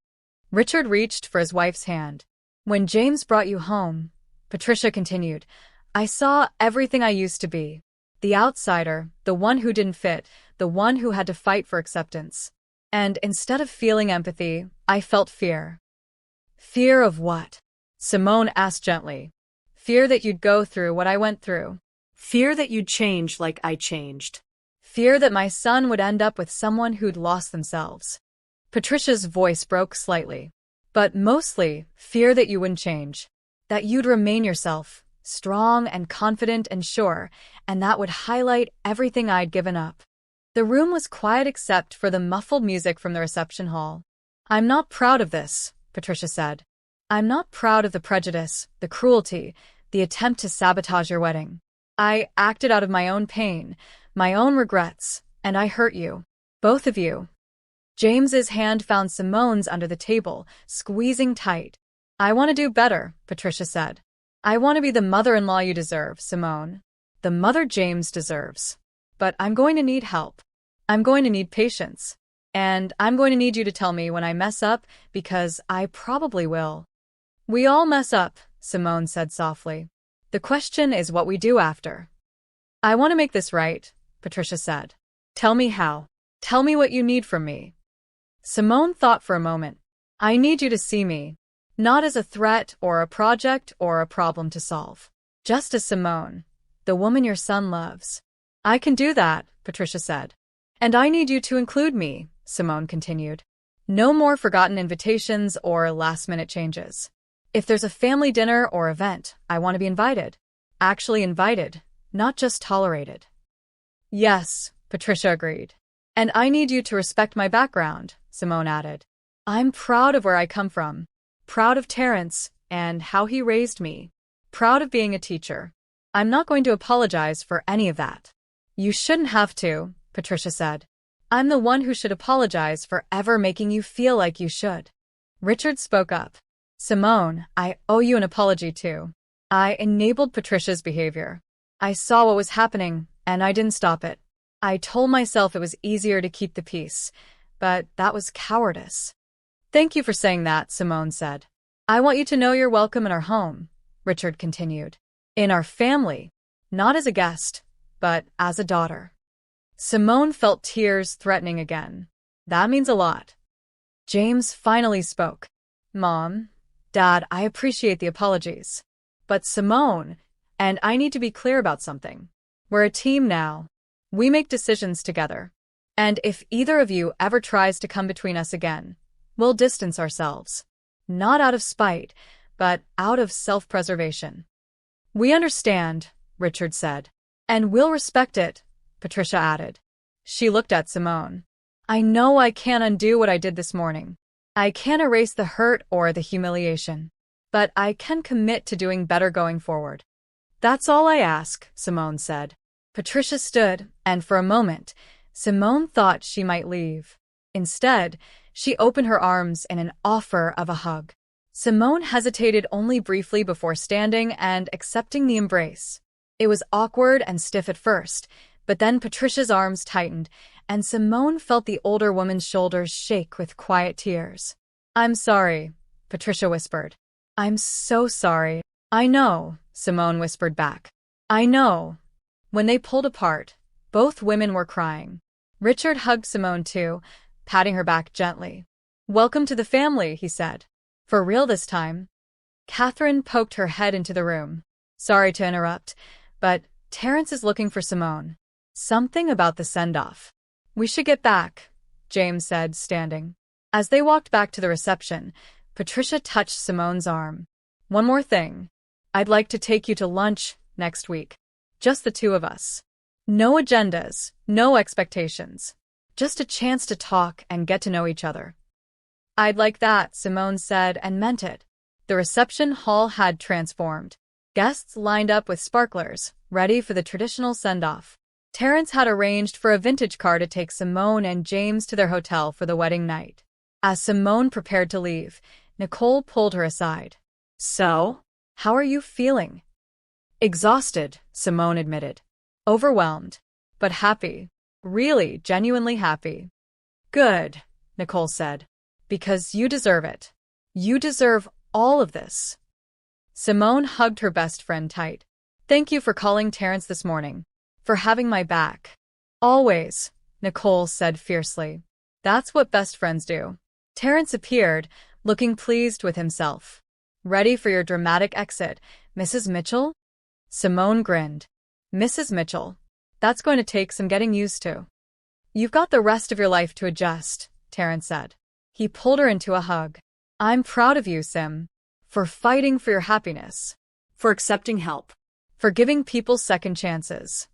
Richard reached for his wife's hand. When James brought you home, Patricia continued, I saw everything I used to be. The outsider, the one who didn't fit, the one who had to fight for acceptance. And instead of feeling empathy, I felt fear. Fear of what? Simone asked gently. Fear that you'd go through what I went through. Fear that you'd change like I changed. Fear that my son would end up with someone who'd lost themselves. Patricia's voice broke slightly. But mostly, fear that you wouldn't change. That you'd remain yourself, strong and confident and sure, and that would highlight everything I'd given up. The room was quiet except for the muffled music from the reception hall. I'm not proud of this, Patricia said. I'm not proud of the prejudice, the cruelty, the attempt to sabotage your wedding. I acted out of my own pain, my own regrets, and I hurt you. Both of you. James's hand found Simone's under the table, squeezing tight. I want to do better, Patricia said. I want to be the mother-in-law you deserve, Simone. The mother James deserves. But I'm going to need help. I'm going to need patience. And I'm going to need you to tell me when I mess up, because I probably will. We all mess up, Simone said softly. The question is what we do after. I want to make this right, Patricia said. Tell me how. Tell me what you need from me. Simone thought for a moment. I need you to see me, not as a threat or a project or a problem to solve. Just as Simone, the woman your son loves. I can do that, Patricia said. And I need you to include me, Simone continued. No more forgotten invitations or last-minute changes. If there's a family dinner or event, I want to be invited. Actually invited, not just tolerated. Yes, Patricia agreed. And I need you to respect my background, Simone added. I'm proud of where I come from. Proud of Terrence and how he raised me. Proud of being a teacher. I'm not going to apologize for any of that. You shouldn't have to, Patricia said. I'm the one who should apologize for ever making you feel like you should. Richard spoke up. Simone, I owe you an apology too. I enabled Patricia's behavior. I saw what was happening, and I didn't stop it. I told myself it was easier to keep the peace, but that was cowardice. Thank you for saying that, Simone said. I want you to know you're welcome in our home, Richard continued. In our family, not as a guest, but as a daughter. Simone felt tears threatening again. That means a lot. James finally spoke. Mom, Dad, I appreciate the apologies. But Simone, and I need to be clear about something. We're a team now. We make decisions together. And if either of you ever tries to come between us again, we'll distance ourselves. Not out of spite, but out of self-preservation. We understand, Richard said. And we'll respect it, Patricia added. She looked at Simone. I know I can't undo what I did this morning. I can't erase the hurt or the humiliation. But I can commit to doing better going forward. That's all I ask, Simone said. Patricia stood, and for a moment, Simone thought she might leave. Instead, she opened her arms in an offer of a hug. Simone hesitated only briefly before standing and accepting the embrace. It was awkward and stiff at first, but then Patricia's arms tightened, and Simone felt the older woman's shoulders shake with quiet tears. I'm sorry, Patricia whispered. I'm so sorry. I know, Simone whispered back. I know. When they pulled apart, both women were crying. Richard hugged Simone too, patting her back gently. Welcome to the family, he said. For real this time. Catherine poked her head into the room. Sorry to interrupt, but Terrence is looking for Simone. Something about the send-off. We should get back, James said, standing. As they walked back to the reception, Patricia touched Simone's arm. One more thing. I'd like to take you to lunch next week. Just the two of us. No agendas, no expectations. Just a chance to talk and get to know each other. I'd like that, Simone said, and meant it. The reception hall had transformed. Guests lined up with sparklers, ready for the traditional send-off. Terrence had arranged for a vintage car to take Simone and James to their hotel for the wedding night. As Simone prepared to leave, Nicole pulled her aside. So, how are you feeling? Exhausted, Simone admitted. Overwhelmed, but happy. Really, genuinely happy. Good, Nicole said. Because you deserve it. You deserve all of this. Simone hugged her best friend tight. Thank you for calling Terrence this morning. For having my back. Always, Nicole said fiercely. That's what best friends do. Terrence appeared, looking pleased with himself. Ready for your dramatic exit, Mrs. Mitchell? Simone grinned. Mrs. Mitchell. That's going to take some getting used to. You've got the rest of your life to adjust, Terrence said. He pulled her into a hug. I'm proud of you, Sim. For fighting for your happiness. For accepting help. For giving people second chances.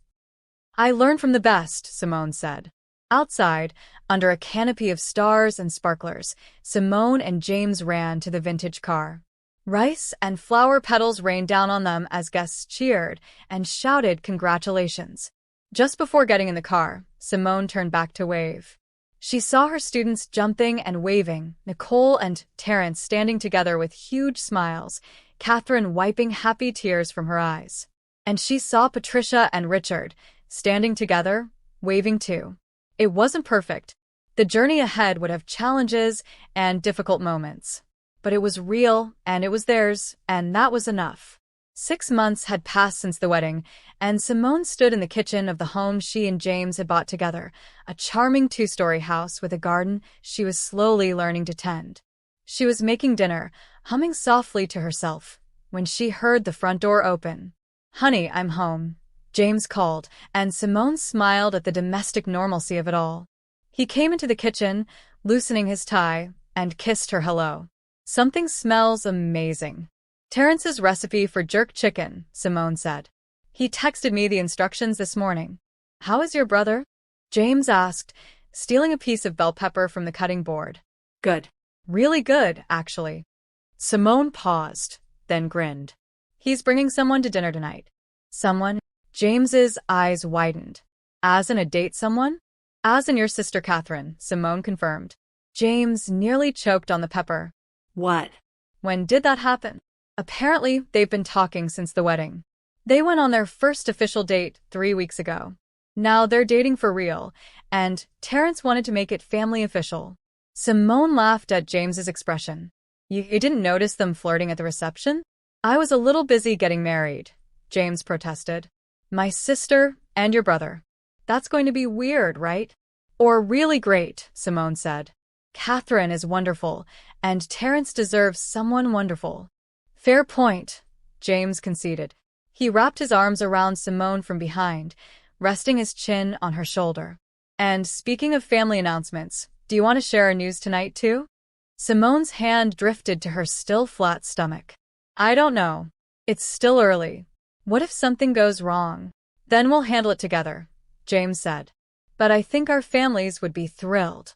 I learned from the best, Simone said. Outside, under a canopy of stars and sparklers, Simone and James ran to the vintage car. Rice and flower petals rained down on them as guests cheered and shouted congratulations. Just before getting in the car, Simone turned back to wave. She saw her students jumping and waving, Nicole and Terrence standing together with huge smiles, Catherine wiping happy tears from her eyes. And she saw Patricia and Richard standing together, waving too. It wasn't perfect. The journey ahead would have challenges and difficult moments. But it was real, and it was theirs, and that was enough. 6 months had passed since the wedding, and Simone stood in the kitchen of the home she and James had bought together, a charming 2-story house with a garden she was slowly learning to tend. She was making dinner, humming softly to herself, when she heard the front door open. Honey, I'm home, James called, and Simone smiled at the domestic normalcy of it all. He came into the kitchen, loosening his tie, and kissed her hello. Something smells amazing. Terrence's recipe for jerk chicken, Simone said. He texted me the instructions this morning. How is your brother? James asked, stealing a piece of bell pepper from the cutting board. Good. Really good, actually. Simone paused, then grinned. He's bringing someone to dinner tonight. Someone? James's eyes widened. As in a date someone? As in your sister Catherine, Simone confirmed. James nearly choked on the pepper. What? When did that happen? Apparently, they've been talking since the wedding. They went on their first official date 3 weeks ago. Now they're dating for real, and Terrence wanted to make it family official. Simone laughed at James's expression. You didn't notice them flirting at the reception? I was a little busy getting married, James protested. My sister and your brother. That's going to be weird, right? Or really great, Simone said. Catherine is wonderful, and Terrence deserves someone wonderful. Fair point, James conceded. He wrapped his arms around Simone from behind, resting his chin on her shoulder. And speaking of family announcements, do you want to share our news tonight too? Simone's hand drifted to her still flat stomach. I don't know. It's still early. What if something goes wrong? Then we'll handle it together, James said. But I think our families would be thrilled.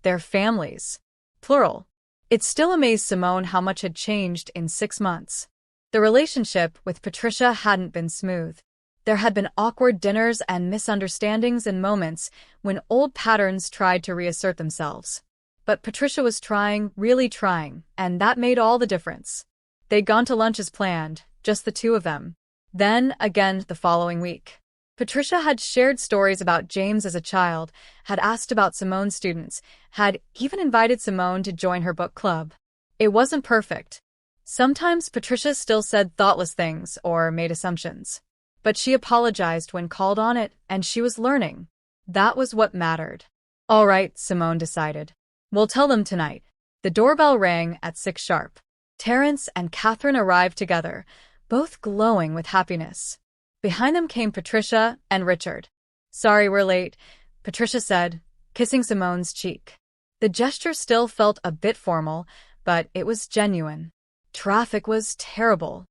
Their families. Plural. It still amazed Simone how much had changed in 6 months. The relationship with Patricia hadn't been smooth. There had been awkward dinners and misunderstandings and moments when old patterns tried to reassert themselves. But Patricia was trying, really trying, and that made all the difference. They'd gone to lunch as planned, just the two of them. Then, again the following week. Patricia had shared stories about James as a child, had asked about Simone's students, had even invited Simone to join her book club. It wasn't perfect. Sometimes Patricia still said thoughtless things or made assumptions. But she apologized when called on it, and she was learning. That was what mattered. All right, Simone decided. We'll tell them tonight. The doorbell rang at 6 sharp. Terrence and Catherine arrived together, both glowing with happiness. Behind them came Patricia and Richard. Sorry we're late, Patricia said, kissing Simone's cheek. The gesture still felt a bit formal, but it was genuine. Traffic was terrible.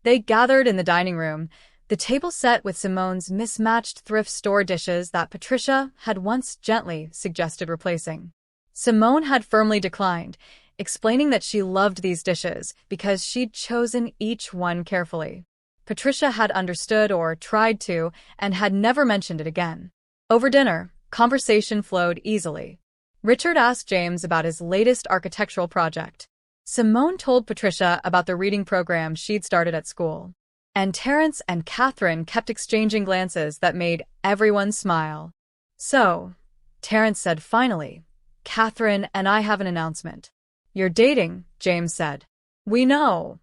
They gathered in the dining room, the table set with Simone's mismatched thrift store dishes that Patricia had once gently suggested replacing. Simone had firmly declined, explaining that she loved these dishes because she'd chosen each one carefully. Patricia had understood or tried to and had never mentioned it again. Over dinner, conversation flowed easily. Richard asked James about his latest architectural project. Simone told Patricia about the reading program she'd started at school. And Terrence and Catherine kept exchanging glances that made everyone smile. So, Terrence said finally, Catherine and I have an announcement. You're dating, James said. We know.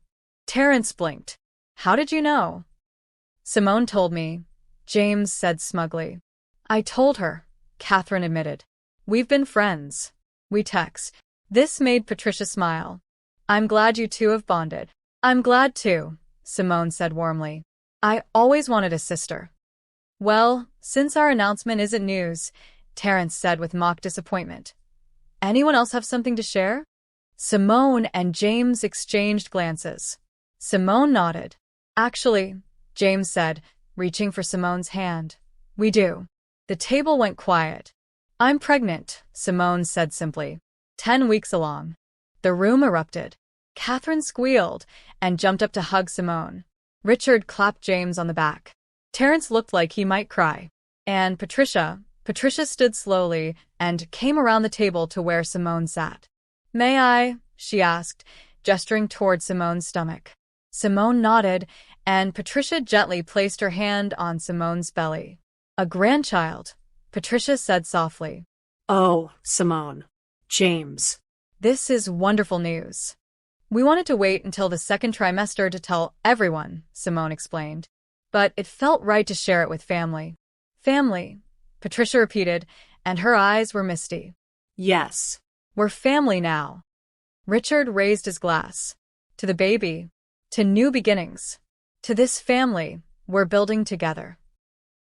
Terrence blinked. How did you know? Simone told me, James said smugly. I told her, Catherine admitted. We've been friends. We text. This made Patricia smile. I'm glad you two have bonded. I'm glad too, Simone said warmly. I always wanted a sister. Well, since our announcement isn't news, Terrence said with mock disappointment. Anyone else have something to share? Simone and James exchanged glances. Simone nodded. Actually, James said, reaching for Simone's hand. We do. The table went quiet. I'm pregnant, Simone said simply. 10 weeks along. The room erupted. Catherine squealed and jumped up to hug Simone. Richard clapped James on the back. Terrence looked like he might cry. And Patricia stood slowly and came around the table to where Simone sat. May I? She asked, gesturing toward Simone's stomach. Simone nodded, and Patricia gently placed her hand on Simone's belly. A grandchild, Patricia said softly. Oh, Simone. James. This is wonderful news. We wanted to wait until the second trimester to tell everyone, Simone explained. But it felt right to share it with family. Family, Patricia repeated, and her eyes were misty. Yes. We're family now. Richard raised his glass. To the baby. To new beginnings. To this family we're building together.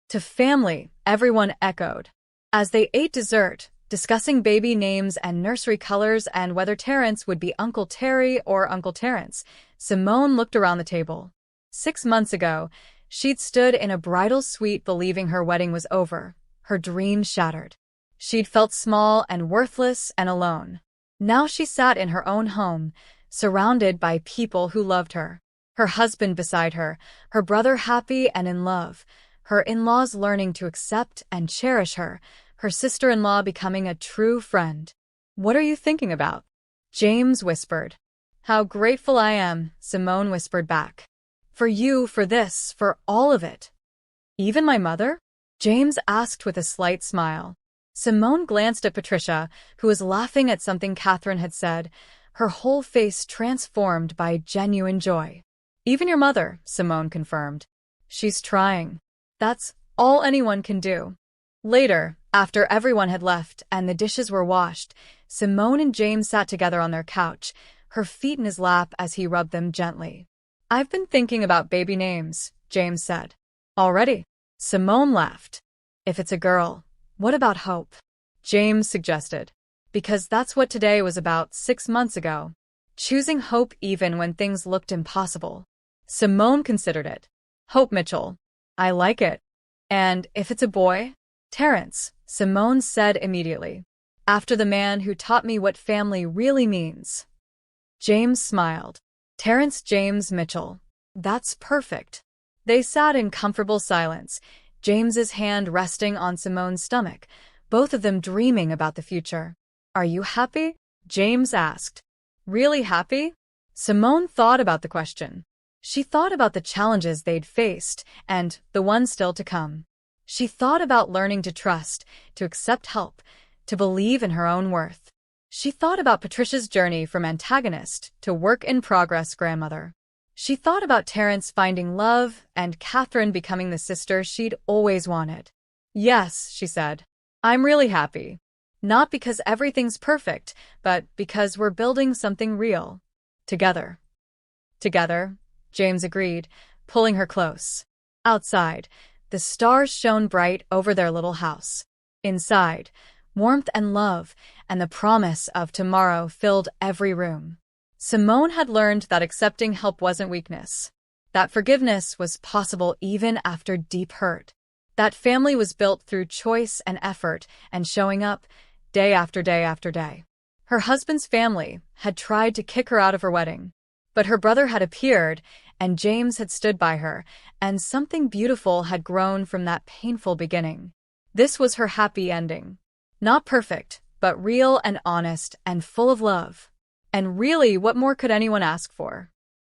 To family, everyone echoed. As they ate dessert, discussing baby names and nursery colors and whether Terrence would be Uncle Terry or Uncle Terrence, Simone looked around the table. 6 months ago, she'd stood in a bridal suite believing her wedding was over, her dreams shattered. She'd felt small and worthless and alone. Now she sat in her own home, surrounded by people who loved her. Her husband beside her, her brother happy and in love, her in-laws learning to accept and cherish her, her sister-in-law becoming a true friend. What are you thinking about? James whispered. How grateful I am, Simone whispered back. For you, for this, for all of it. Even my mother? James asked with a slight smile. Simone glanced at Patricia, who was laughing at something Catherine had said, her whole face transformed by genuine joy. Even your mother, Simone confirmed. She's trying. That's all anyone can do. Later, after everyone had left and the dishes were washed, Simone and James sat together on their couch, her feet in his lap as he rubbed them gently. "I've been thinking about baby names," James said. "Already?" Simone laughed. "If it's a girl, what about Hope?" James suggested. "Because that's what today was about 6 months ago. Choosing hope even when things looked impossible." Simone considered it. "Hope Mitchell. I like it. And if it's a boy?" "Terrence," Simone said immediately. "After the man who taught me what family really means." James smiled. "Terrence James Mitchell. That's perfect." They sat in comfortable silence, James's hand resting on Simone's stomach, both of them dreaming about the future. "Are you happy?" James asked. "Really happy?" Simone thought about the question. She thought about the challenges they'd faced and the ones still to come. She thought about learning to trust, to accept help, to believe in her own worth. She thought about Patricia's journey from antagonist to work-in-progress grandmother. She thought about Terrence finding love and Catherine becoming the sister she'd always wanted. "Yes," she said, "I'm really happy. Not because everything's perfect, but because we're building something real. Together." "Together," James agreed, pulling her close. Outside, the stars shone bright over their little house. Inside, warmth and love and the promise of tomorrow filled every room. Simone had learned that accepting help wasn't weakness, that forgiveness was possible even after deep hurt, that family was built through choice and effort and showing up day after day after day. Her husband's family had tried to kick her out of her wedding, but her brother had appeared and James had stood by her, and something beautiful had grown from that painful beginning. This was her happy ending. Not perfect, but real and honest and full of love. And really, what more could anyone ask for?